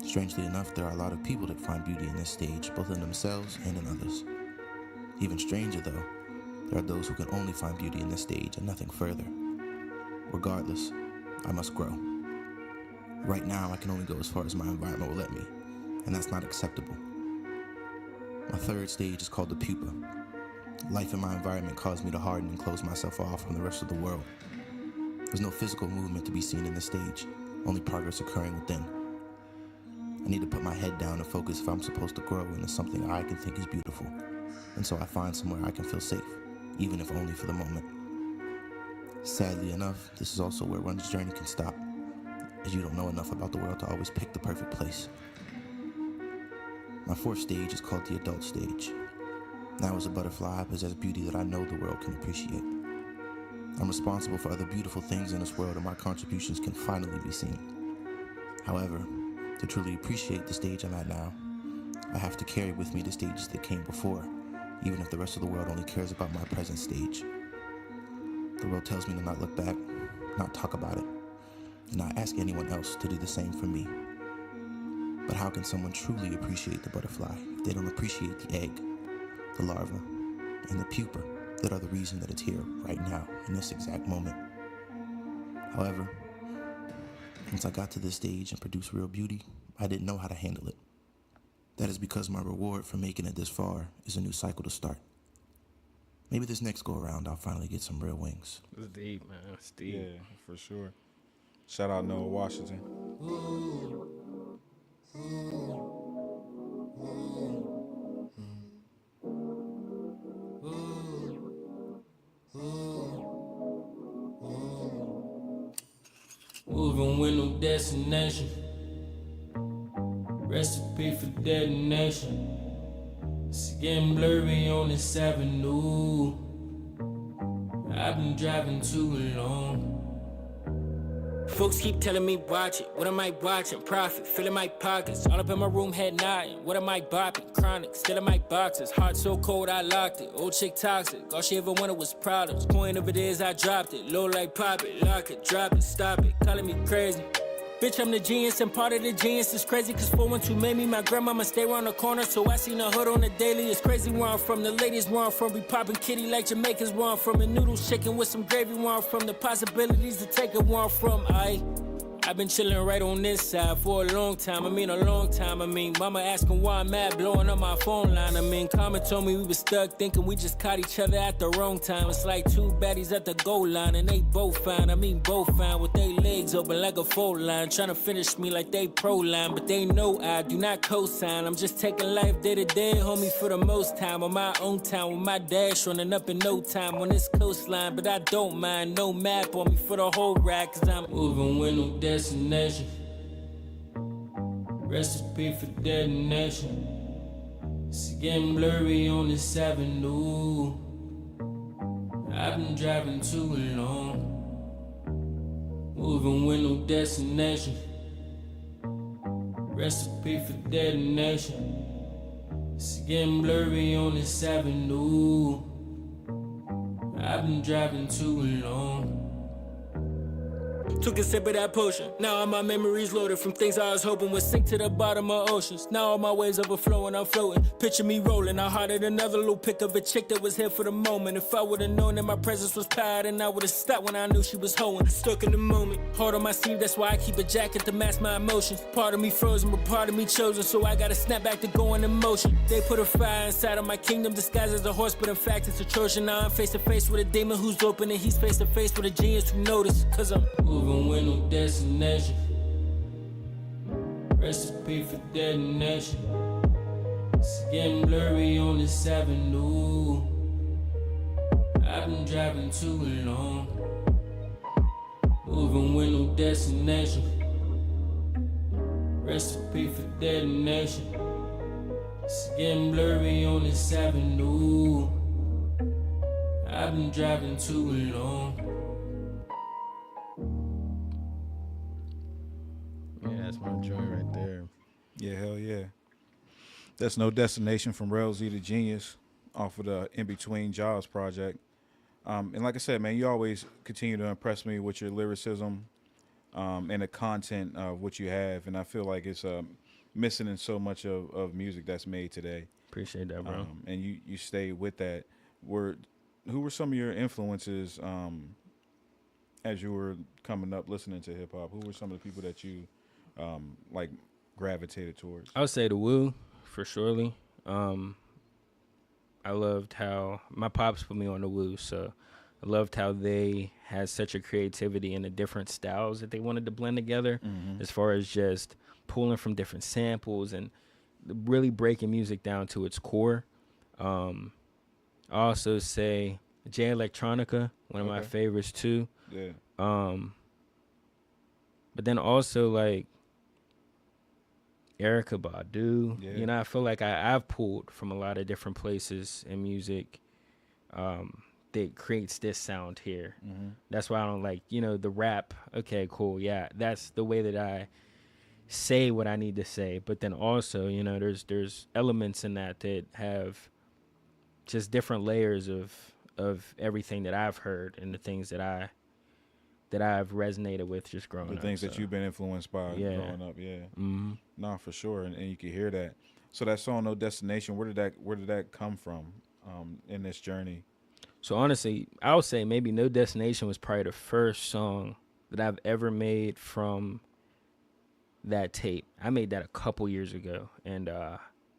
Strangely enough, there are a lot of people that find beauty in this stage, both in themselves and in others. Even stranger though, there are those who can only find beauty in this stage and nothing further. Regardless, I must grow. Right now, I can only go as far as my environment will let me, and that's not acceptable. My third stage is called the pupa. Life in my environment caused me to harden and close myself off from the rest of the world. There's no physical movement to be seen in this stage, only progress occurring within. I need to put my head down and focus if I'm supposed to grow into something I can think is beautiful. And so I find somewhere I can feel safe, even if only for the moment. Sadly enough, this is also where one's journey can stop, as you don't know enough about the world to always pick the perfect place. My fourth stage is called the adult stage. Now as a butterfly, I possess beauty that I know the world can appreciate. I'm responsible for other beautiful things in this world, and my contributions can finally be seen. However, to truly appreciate the stage I'm at now, I have to carry with me the stages that came before, even if the rest of the world only cares about my present stage. The world tells me to not look back, not talk about it, and not ask anyone else to do the same for me. But how can someone truly appreciate the butterfly if they don't appreciate the egg, the larva, and the pupa that are the reason that it's here right now in this exact moment? However, once I got to this stage and produced real beauty, I didn't know how to handle it. That is because my reward for making it this far is a new cycle to start. Maybe this next go around I'll finally get some real wings. It's deep, man. It's deep. Yeah, for sure. Shout out Noah Washington. Moving with no destination. Recipe for detonation. It's getting blurry on this avenue. I've been driving too long. Folks keep telling me watch it. What am I watching? Profit, filling my pockets. All up in my room, head nodding. What am I bopping? Chronic, still in my boxes. Heart so cold, I locked it. Old chick toxic. All she ever wanted was problems. Point of it is I dropped it. Low like pop it, lock it, drop it, stop it. Calling me crazy. Bitch, I'm the genius, and part of the genius is crazy. Cause 412 made me, my grandmama stay around the corner. So I seen the hood on the daily. It's crazy where I'm from, the ladies where I'm from. We poppin' kitty like Jamaicans where I'm from. And noodles chicken with some gravy where I'm from. The possibilities to take it where I'm from. I've been chillin' right on this side for a long time. A long time. Mama asking why I'm mad, blowing up my phone line. Karma told me we was stuck, thinking we just caught each other at the wrong time. It's like two baddies at the goal line, and they both fine. Both fine with their legs open like a fold line, trying to finish me like they pro line, but they know I do not co-sign. I'm just taking life day to day, homie, for the most time. On my own time, with my dash running up in no time on this coastline, but I don't mind. No map on me for the whole ride, cause I'm moving with no destination. Recipe for detonation. It's getting blurry on this avenue. I've been driving too long. Moving with no destination. Recipe for detonation. It's getting blurry on this avenue. I've been driving too long. Took a sip of that potion. Now all my memories loaded from things I was hoping would sink to the bottom of oceans. Now all my waves overflowing, I'm floating. Picture me rolling. I hearted another little pic of a chick that was here for the moment. If I would've known that my presence was power, then I would've stopped when I knew she was hoeing. Stuck in the moment. Heart on my sleeve, that's why I keep a jacket to mask my emotions. Part of me frozen, but part of me chosen, so I gotta snap back to going in motion. They put a fire inside of my kingdom, disguised as a horse, but in fact it's a Trojan. Now I'm face to face with a demon who's open, and he's face to face with a genius who noticed. Cause I'm moving with no destination. Recipe for detonation. It's getting blurry on this avenue. I've been driving too long. Moving with no destination. Recipe for detonation. It's getting blurry on this avenue. I've been driving too long. Yeah, that's my joint right there. Yeah, hell yeah. That's No Destination from Rell Z The Genius off of the In Between Jobs project. And like I said, man, you always continue to impress me with your lyricism and the content of what you have. And I feel like it's missing in so much of music that's made today. Appreciate that, bro. And you stay with that. Who were some of your influences as you were coming up listening to hip hop? Who were some of the people that you like gravitated towards? I would say the Wu, for surely. I loved how my pops put me on the Wu, so I loved how they had such a creativity in the different styles that they wanted to blend together, as far as just pulling from different samples and really breaking music down to its core. I also say J Electronica, one of my favorites too. Yeah. But then also like Erica Badu. Yeah. You know, I feel like I've pulled from a lot of different places in music that creates this sound here. That's why I don't like, you know, the rap. Okay, cool. Yeah, that's the way that I say what I need to say. But then also, you know, there's elements in that have just different layers of everything that I've heard and the things that I've resonated with just growing up. The things that you've been influenced by growing up, No, for sure, and you can hear that. So that song, "No Destination," where did that come from in this journey? So honestly, I would say maybe "No Destination" was probably the first song that I've ever made from that tape. I made that a couple years ago, and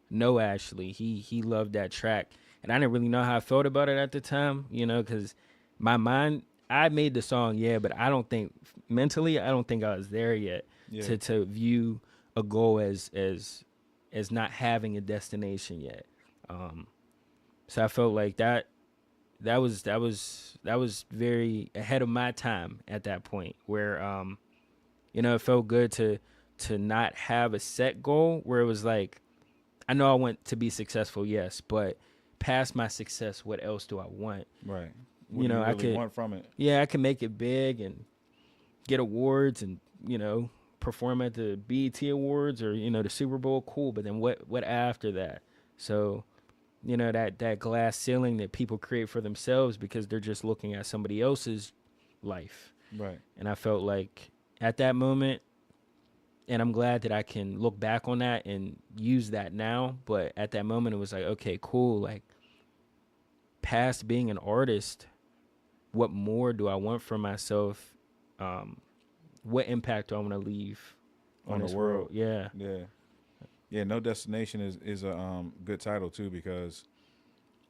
No Ashley, he loved that track, and I didn't really know how I felt about it at the time, you know, because my mind. I made the song, but I don't think mentally, I don't think I was there yet to view a goal as not having a destination yet. So I felt like that was very ahead of my time at that point, where you know, it felt good to not have a set goal, where it was like, I know I want to be successful, yes, but past my success, what else do I want? Right. What You do know, you I really could want from it. Yeah, I can make it big and get awards and, you know, perform at the BET Awards or, you know, the Super Bowl, cool. But then what after that? So, you know, that glass ceiling that people create for themselves because they're just looking at somebody else's life. Right. And I felt like at that moment, and I'm glad that I can look back on that and use that now. But at that moment, it was like, okay, cool. Like, past being an artist, what more do I want for myself? What impact do I want to leave on the this world? Yeah. Yeah. No Destination is a good title too, because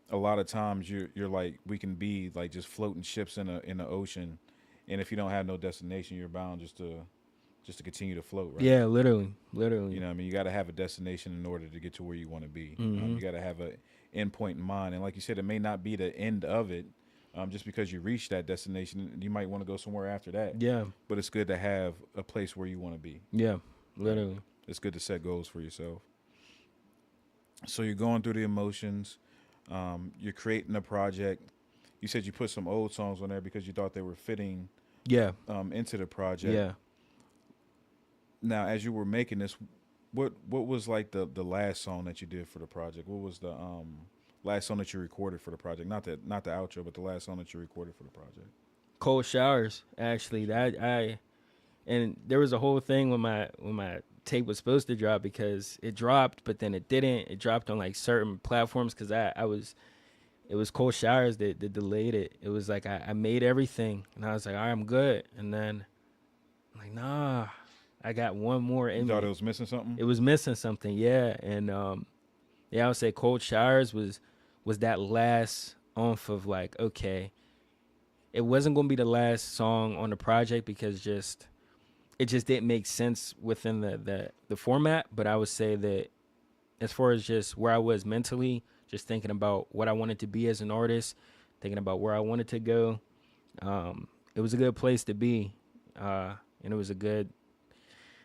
a lot of times you're like, we can be like just floating ships in the ocean, and if you don't have no destination, you're bound just to continue to float, right? Yeah, literally. You know what I mean? You got to have a destination in order to get to where you want to be. You got to have a end point in mind, and like you said, it may not be the end of it. Just because you reach that destination, you might want to go somewhere after that. Yeah. But it's good to have a place where you want to be. Yeah, literally. It's good to set goals for yourself. So you're going through the emotions. You're creating a project. You said you put some old songs on there because you thought they were fitting into the project. Yeah. Now, as you were making this, what was like the last song that you did for the project? What was the last song that you recorded for the project? Not the outro, but the last song that you recorded for the project. Cold Showers, actually. And there was a whole thing when my tape was supposed to drop, because it dropped, but then it didn't. It dropped on like certain platforms because it was Cold Showers that delayed it. It was like I made everything and I was like, all right, I'm good. And then I'm like, nah, I got one more in You me. thought it was missing something? It was missing something, yeah. And I would say Cold Showers was that last oomph of like, okay, it wasn't gonna be the last song on the project because it just didn't make sense within the format. But I would say that as far as just where I was mentally, just thinking about what I wanted to be as an artist, thinking about where I wanted to go, it was a good place to be. And it was a good,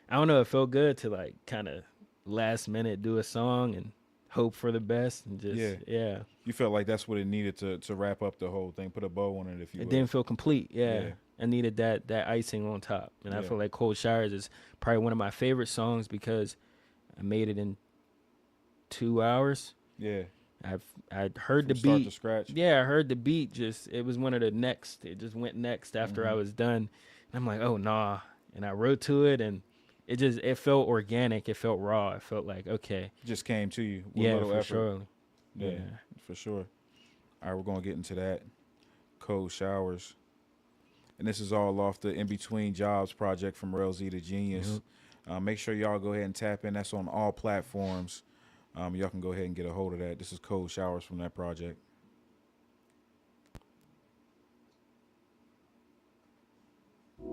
I don't know, it felt good to like kind of last minute do a song and hope for the best and just, yeah. You felt like that's what it needed to wrap up the whole thing, put a bow on it, if you will. It didn't feel complete, yeah. I needed that icing on top. And I feel like Cold Showers is probably one of my favorite songs because I made it in 2 hours. Yeah. I heard the beat. Start to scratch. Yeah, I heard the beat. It was one of the next. It just went next after I was done. And I'm like, oh, nah. And I wrote to it, and it felt organic. It felt raw. It felt like, okay. It just came to you with yeah, a little for effort. sure. Yeah, for sure. All right, we're going to get into that. Cold Showers. And this is all off the In Between Jobs project from Rell Z The Genius. Make sure y'all go ahead and tap in. That's on all platforms. Y'all can go ahead and get a hold of that. This is Cold Showers from that project.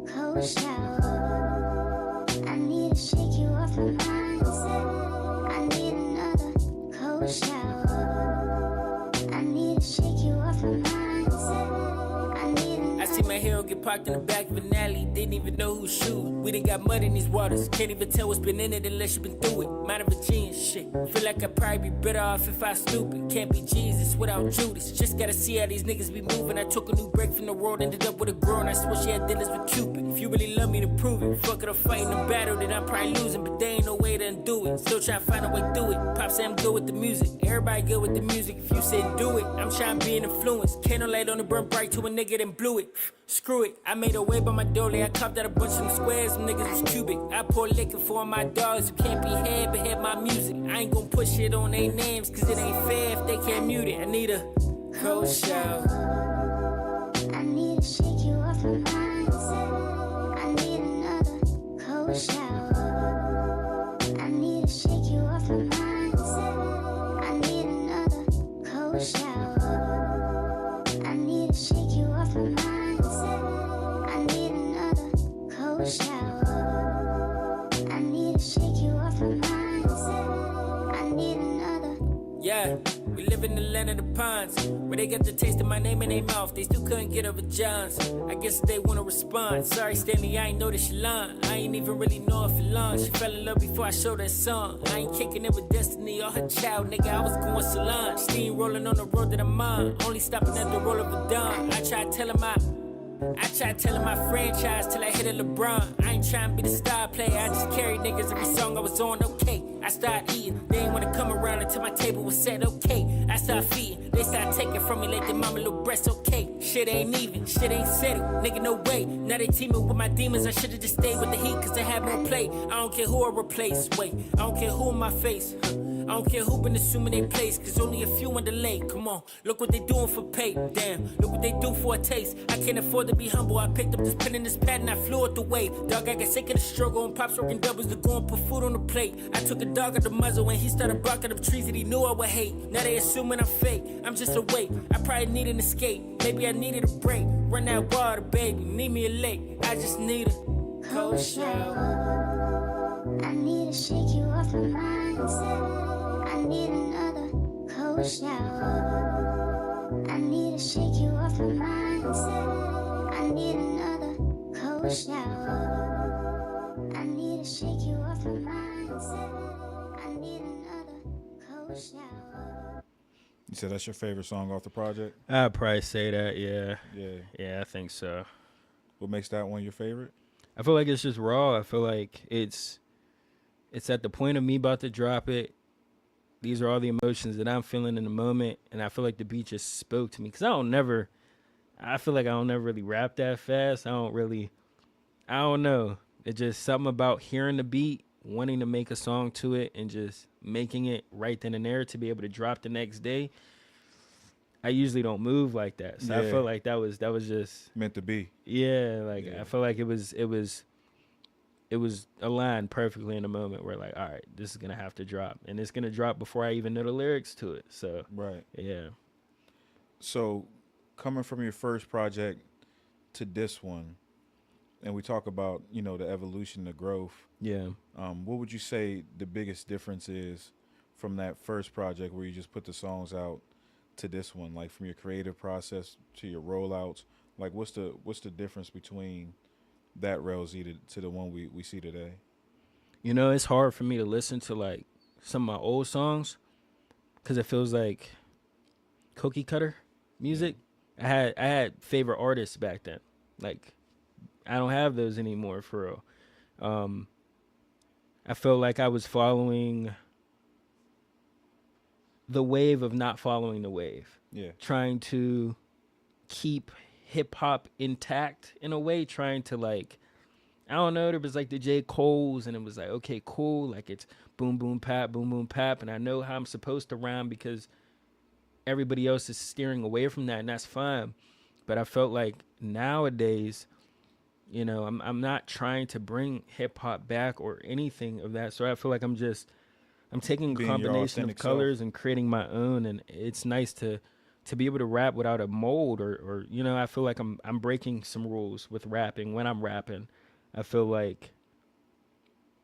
Cold shower. I need to shake you off my mindset. I need another cold shower. I need to shake you off my mindset. get parked in the back of an alley, didn't even know who's shooting. We done got mud in these waters, can't even tell what's been in it unless you been through it. Mind of a genius shit. Feel like I'd probably be better off if I stupid. Can't be Jesus without Judas. Just gotta see how these niggas be moving. I took a new break from the world, ended up with a girl, and I swear she had dinners with Cupid. If you really love me, then prove it. Fuck it, I'm fighting a battle that I'm probably losing, but there ain't no way to undo it. Still trying to find a way through it. Pop say I'm good with the music. Everybody good with the music. If you said do it, I'm trying to be an influence. Candle light on the burn bright to a nigga then blew it. Screw it, I made a way by my dolly. I copped out a bunch of them squares, them niggas was cubic. I pour liquor for my dogs who can't be had but had my music. I ain't gon' push it on their names, cause it ain't fair if they can't mute it. I need a cold shower. I need to shake you off your mindset. I need another cold shower. I need to shake you off your mindset. I need another cold shower. I need to shake you off your mindset. I need another cold shower. I need to shake you off your mindset. I need another. Yeah, we live in the land of the pines, where they got the taste of my name in their mouth. They still couldn't get over John's. I guess they wanna respond. Sorry, Stanley, I ain't know that she lying. I ain't even really know her for long. She fell in love before I showed her a song. I ain't kicking it with Destiny or her child, nigga. I was going salon. Steam rolling on the road that I'm on. Only stopping at the roll of a dime. I tried telling my franchise till I hit a LeBron. I ain't trying to be the star player, I just carried niggas every song I was on, okay. I started eating, they ain't wanna come around until my table was set, okay. I started feeding, they started taking from me like their mama little breast, okay. Shit ain't even, shit ain't settled, nigga no way. Now they teaming with my demons, I should've just stayed with the heat cause I had more play. I don't care who I replace, wait, I don't care who in my face, I don't care who been assuming they place, cause only a few on delay. Come on, look what they doing for pay. Damn, look what they do for a taste. I can't afford to be humble. I picked up this pen and this pad and I flew it the way. Dog, I got sick of the struggle and pops working doubles to go and put food on the plate. I took a dog at the muzzle when he started barking up trees that he knew I would hate. Now they assuming I'm fake. I'm just a weight. I probably need an escape. Maybe I needed a break. Run that water, baby. Need me a lake. I just need a cold shower. I need to shake you off your mindset. I need another cold shower. I need to shake you off your mindset. I need another cold shower. I need to shake you off your mindset. I need another cold shower. You said that's your favorite song off the project? I'd probably say that, yeah. Yeah. Yeah, I think so. What makes that one your favorite? I feel like it's just raw. I feel like it's at the point of me about to drop it. These are all the emotions that I'm feeling in the moment, and I feel like the beat just spoke to me. Because I feel like I don't never really rap that fast. I don't know. It's just something about hearing the beat, wanting to make a song to it, and just making it right then and there to be able to drop the next day. I usually don't move like that. So I feel like that was just meant to be. Yeah, I feel like it was aligned perfectly in the moment where like, all right, this is gonna have to drop, and it's gonna drop before I even know the lyrics to it. So right, yeah. So coming from your first project to this one, and we talk about the evolution, the growth. Yeah. What would you say the biggest difference is from that first project where you just put the songs out to this one, like from your creative process to your rollouts? Like, what's the difference between that Rell Z to the one we see today? It's hard for me to listen to like some of my old songs because it feels like cookie cutter music. I had favorite artists back then. Like, I don't have those anymore for real. I felt like I was following the wave of not following the wave. Yeah. Trying to keep hip hop intact in a way, trying to like, I don't know, there was like the J. Cole's and it was like, okay, cool. Like it's boom, boom, pap, boom, boom, pap. And I know how I'm supposed to rhyme because everybody else is steering away from that, and that's fine. But I felt like nowadays, I'm not trying to bring hip hop back or anything of that. So I feel like I'm taking a combination of colors and creating my own. And it's nice to be able to rap without a mold or I feel like I'm breaking some rules with rapping when I'm rapping. I feel like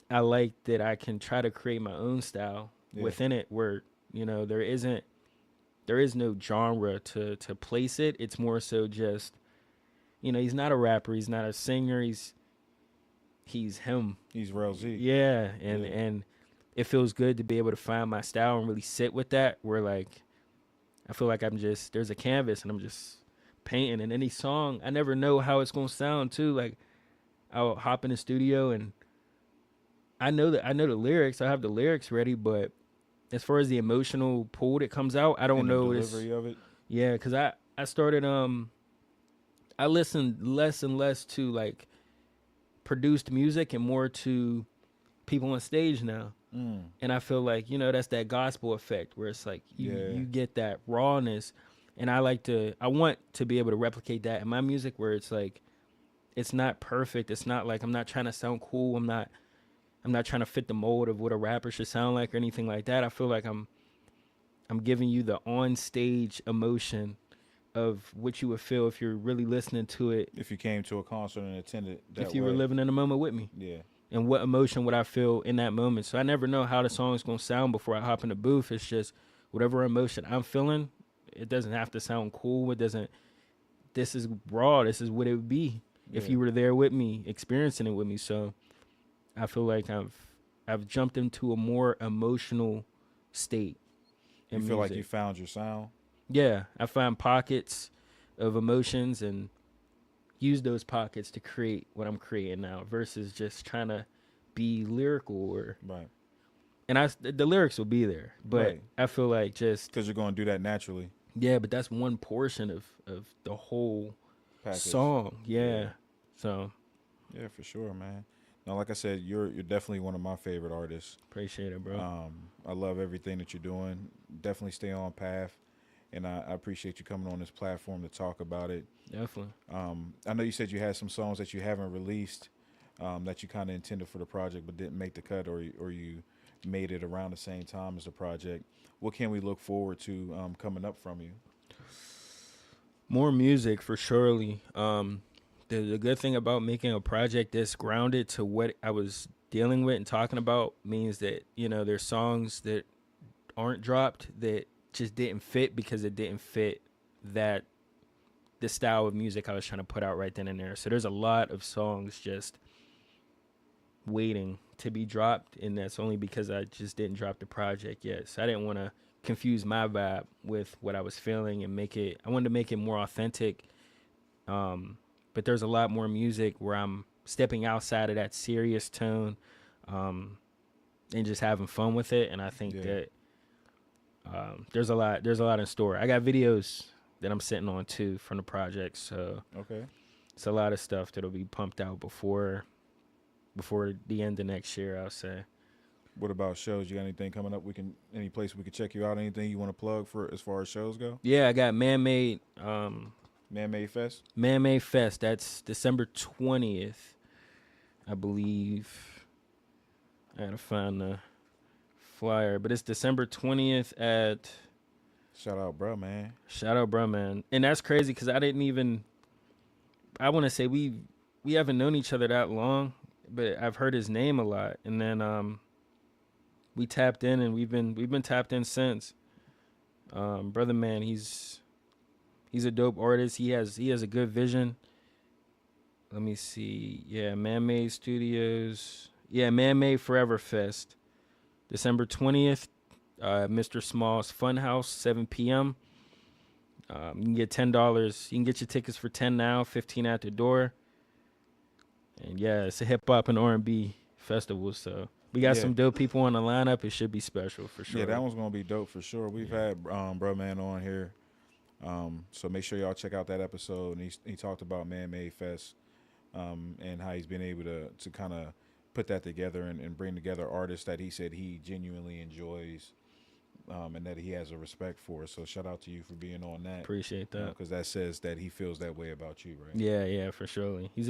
I like that I can try to create my own style within it where, there is no genre to place it. It's more so just, he's not a rapper, he's not a singer, he's him. He's Rell Z. Yeah, and Yeah. and it feels good to be able to find my style and really sit with that. Where like I feel like there's a canvas and I'm just painting. And any song, I never know how it's gonna sound too. Like I'll hop in the studio and I know the lyrics. I have the lyrics ready, but as far as the emotional pull that comes out, I don't And the know. delivery of it. Yeah, because I started I listened less and less to like produced music and more to people on stage now. And I feel like, that's that gospel effect where it's like you get that rawness. And I want to be able to replicate that in my music where it's like, it's not perfect. It's not like I'm not trying to sound cool. I'm not trying to fit the mold of what a rapper should sound like or anything like that. I feel like I'm giving you the on stage emotion of what you would feel if you're really listening to it. If you came to a concert and attended that if you were living in a moment with me. Yeah. And what emotion would I feel in that moment? So I never know how the song's going to sound before I hop in the booth. It's just whatever emotion I'm feeling. It doesn't have to sound cool. This is raw. This is what it would be if you were there with me, experiencing it with me. So I feel like I've jumped into a more emotional state. You feel like you found your sound? Yeah. I find pockets of emotions and use those pockets to create what I'm creating now versus just trying to be lyrical right. And the lyrics will be there, but right. I feel like just because you're going to do that naturally. Yeah, but that's one portion of the whole package. Song. Yeah. So. Yeah, for sure, man. Now, like I said, you're definitely one of my favorite artists. Appreciate it, bro. I love everything that you're doing. Definitely stay on path. And I appreciate you coming on this platform to talk about it. Definitely. I know you said you had some songs that you haven't released that you kind of intended for the project but didn't make the cut, or you made it around the same time as the project. What can we look forward to coming up from you? More music for surely. The good thing about making a project that's grounded to what I was dealing with and talking about means that, there's songs that aren't dropped that just didn't fit because it didn't fit the style of music I was trying to put out right then and there. So there's a lot of songs just waiting to be dropped, and that's only because I just didn't drop the project yet. So I didn't want to confuse my vibe with what I was feeling and I wanted to make it more authentic. But there's a lot more music where I'm stepping outside of that serious tone and just having fun with it. And I think that there's a lot in store. I got videos that I'm sitting on too from the project. So it's a lot of stuff that'll be pumped out before the end of next year, I'll say. What about shows? You got anything coming up? Any place we could check you out? Anything you want to plug for as far as shows go? Yeah, I got Man-Made Fest? Man-Made Fest. That's December 20th, I believe. I gotta find the flyer, but it's December 20th at. Shout out, bro, man. Shout out, bro, man. And that's crazy because I want to say we haven't known each other that long, but I've heard his name a lot. And then we tapped in, and we've been tapped in since. Brother, man, he's a dope artist. He has a good vision. Let me see. Yeah, Man-Made Studios. Yeah, Man-Made Forever Fest. December 20th, Mr. Small's Funhouse, 7 p.m. You can get $10. You can get your tickets for $10 now, $15 at the door. And yeah, it's a hip hop and R&B festival, so we got some dope people on the lineup. It should be special for sure. Yeah, that one's gonna be dope for sure. We've had Bro Man on here, so make sure y'all check out that episode. And he talked about Man-Made Fest and how he's been able to kind of put that together and bring together artists that he said he genuinely enjoys. And that he has a respect for. So shout out to you for being on that. Appreciate that. Because that says that he feels that way about you, right? Yeah, for sure. He's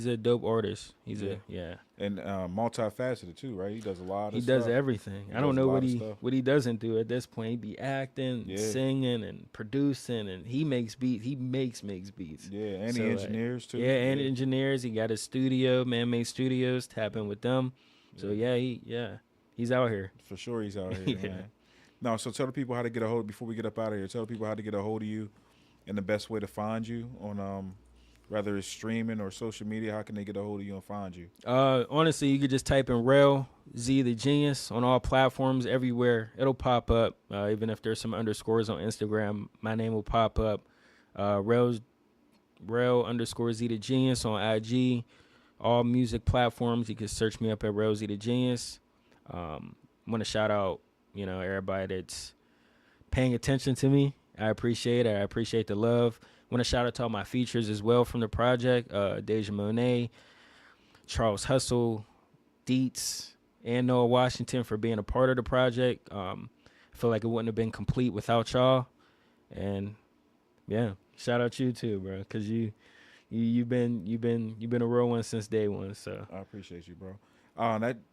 a dope artist. And multifaceted too, right? He does a lot of stuff. He does everything. I don't know what he doesn't do at this point. He be acting, singing, and producing, and he makes beats. He makes beats. Yeah, and he engineers too. Yeah, and engineers. He got his studio, Man-Made Studios. Tap in with them. So he's out here. For sure, he's out here, man. No, so tell the people how to get a hold before we get up out of here. Tell the people how to get a hold of you and the best way to find you on whether it's streaming or social media, how can they get a hold of you and find you? Honestly, you could just type in Rell Z The Genius on all platforms, everywhere. It'll pop up. Even if there's some underscores on Instagram, my name will pop up. Rell _Z The Genius on IG. All music platforms, you can search me up at Rell Z The Genius. I want to shout out, everybody that's paying attention to me. I appreciate it. I appreciate the love. I want to shout out to all my features as well from the project. Deja Monet, Charles Hustle, Deets, and Noah Washington for being a part of the project. I feel like it wouldn't have been complete without y'all. And yeah, shout out you too, bro, because you've been a real one since day one. So I appreciate you, bro.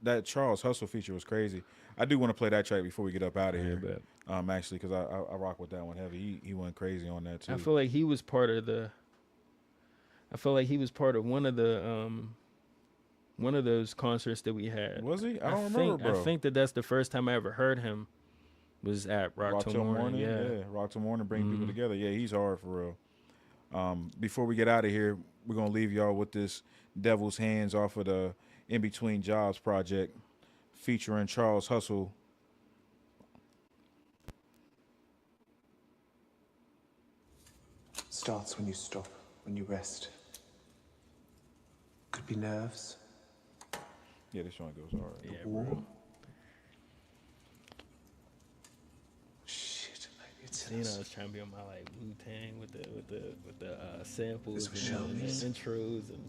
That Charles Hustle feature was crazy. I do want to play that track before we get up out of here. But actually, because I rock with that one heavy. He went crazy on that too. I feel like he was part of one of those concerts that we had. Was he? I don't remember, bro. I think that's the first time I ever heard him was at Rock Till Morning. Yeah, Rock Till Morning, bring people together. Yeah, he's hard for real. Before we get out of here, we're gonna leave y'all with this Devil's Hands off of the In Between Jobs project, featuring Charles Hustle. Starts when you stop, when you rest. Could be nerves. Yeah, this one goes hard. Yeah, War. bro. Shit, maybe it's I was trying to be on my like Wu-Tang with the samples It's for and the showbiz. intros and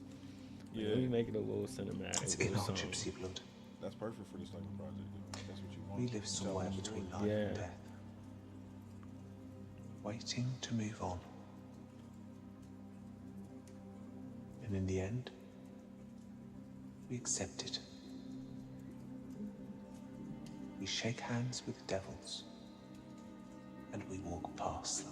Yeah. we make it a little cinematic. It's in our song. gypsy blood. That's perfect for this type of project. That's what you want. We live somewhere between life Yeah. and death. Waiting to move on. And in the end, we accept it. We shake hands with devils, and we walk past them.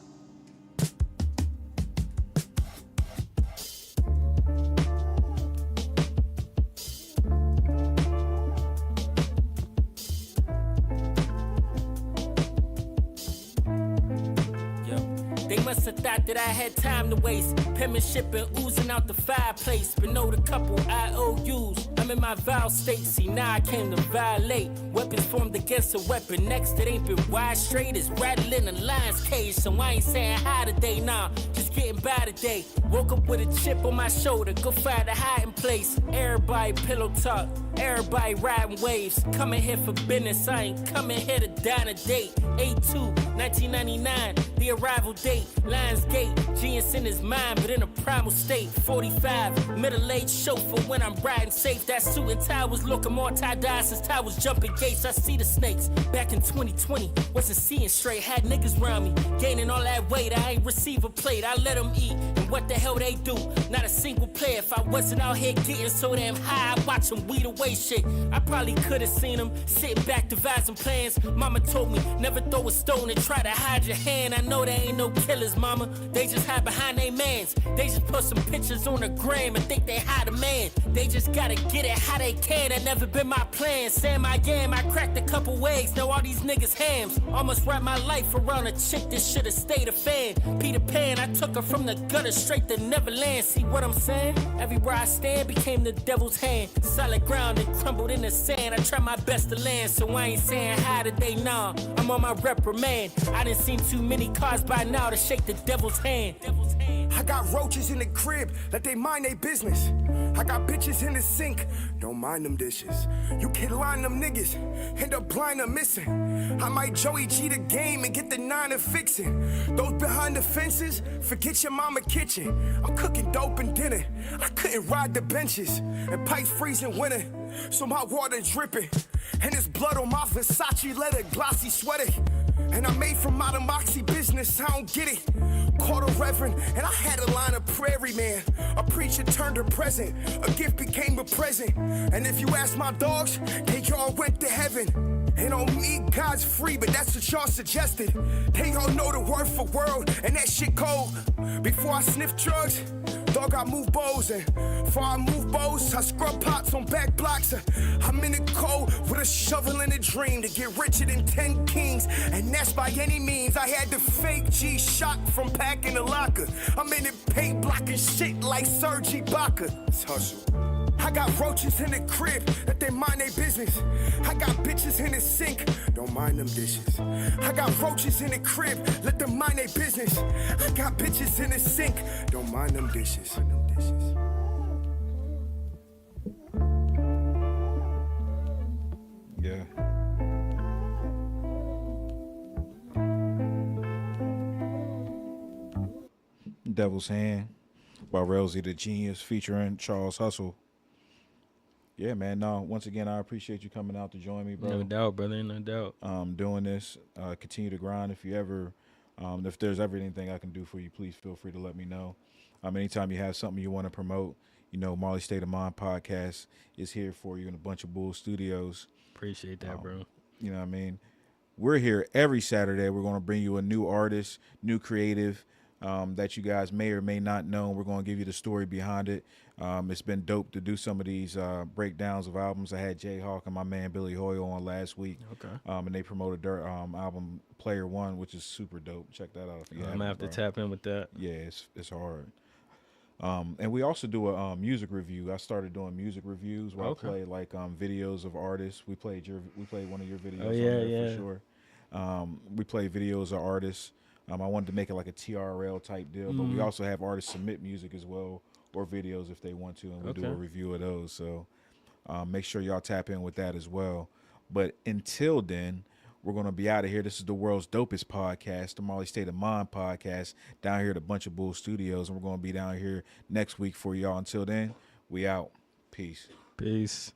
They must have thought that I had time to waste. Penmanship and oozing out the fireplace. But no, the couple IOUs. I'm in my vile state. See, now I came to violate. Weapons formed against a weapon. Next, it ain't been wide straight. It's rattling a lion's cage. So I ain't saying hi today, nah. Just getting by today. Woke up with a chip on my shoulder. Go find a hiding place. Everybody pillow talk. Everybody riding waves. Coming here for business. I ain't coming here to dine a date. A2, 1999. The arrival date. Lions Gate, genius in his mind, but in a primal state. 45, middle-aged chauffeur when I'm riding safe. That suit and tie was looking more tie-dye since tie was jumping gates. I see the snakes back in 2020. Wasn't seeing straight, had niggas around me. Gaining all that weight, I ain't receive a plate. I let them eat, and what the hell they do? Not a single player. If I wasn't out here getting so damn high, I watch them weed away shit. I probably could have seen them sitting back devising plans. Mama told me, never throw a stone and try to hide your hand. I know there ain't no killers, mama. They just hide behind they mans. They just put some pictures on the gram and think they hide a man. They just gotta get it how they can. That never been my plan. Sam I am, I cracked a couple eggs. Now all these niggas hams. Almost wrapped my life around a chick that should've stayed a fan. Peter Pan, I took her from the gutter straight to Neverland. See what I'm saying? Everywhere I stand became the devil's hand. Solid ground and crumbled in the sand. I try my best to land, so I ain't saying hi today, nah. I'm on my reprimand. I done seen too many cars by now to shake the devil's hand. I got roaches in the crib, let they mind their business. I got bitches in the sink, don't mind them dishes. You can line them niggas, end up blind or missing. I might Joey G the game and get the 9 and fixin'. Those behind the fences, forget your mama kitchen. I'm cooking dope and dinner, I couldn't ride the benches. And pipes freezing winter, so my water dripping. And there's blood on my Versace leather, glossy sweater. And I'm made from out of moxie business, I don't get it. Called a reverend, and I had a line of prairie man. A preacher turned a present, a gift became a present. And if you ask my dogs, they all went to heaven. And on me, God's free, but that's what y'all suggested. They all know the word for world, and that shit cold. Before I sniff drugs, Dog, I move bows, and before I move bows, I scrub pots on back blocks. I'm in the cold with a shovel and a dream to get richer than 10 kings, and that's by any means. I had the fake G shot from packing the locker. I'm in the paint blocking shit like Serge Ibaka. It's hustle. I got roaches in the crib, that they mind their business. I got bitches in the sink, don't mind them dishes. I got roaches in the crib, let them mind their business. I got bitches in the sink, don't mind them dishes. Yeah. Devil's Hand by Rell Z The Genius featuring Charles Hustle. Yeah, man. No, once again, I appreciate you coming out to join me, bro. No doubt, brother. No doubt. Doing this. Continue to grind. If you ever, if there's ever anything I can do for you, please feel free to let me know. Anytime you have something you want to promote, you know, Marley State of Mind podcast is here for you in a bunch of Bull Studios. Appreciate that, bro. You know what I mean? We're here every Saturday. We're going to bring you a new artist, new creative that you guys may or may not know. We're going to give you the story behind it. It's been dope to do some of these breakdowns of albums. I had Jay Hawk and my man Billy Hoyle on last week. Okay. And they promoted their album Player One, which is super dope. Check that out if you I'm haven't, gonna have to bro. tap in with that. Yeah, it's hard. And we also do a music review. I started doing music reviews where I play like videos of artists. We played one of your videos on there for sure. We play videos of artists. I wanted to make it like a TRL type deal, but we also have artists submit music as well or videos if they want to, and we do a review of those. So make sure y'all tap in with that as well. But until then, we're going to be out of here. This is the world's dopest podcast, the Marley State of Mind podcast, down here at a bunch of Bull Studios, and we're going to be down here next week for y'all. Until then, we out. Peace. Peace.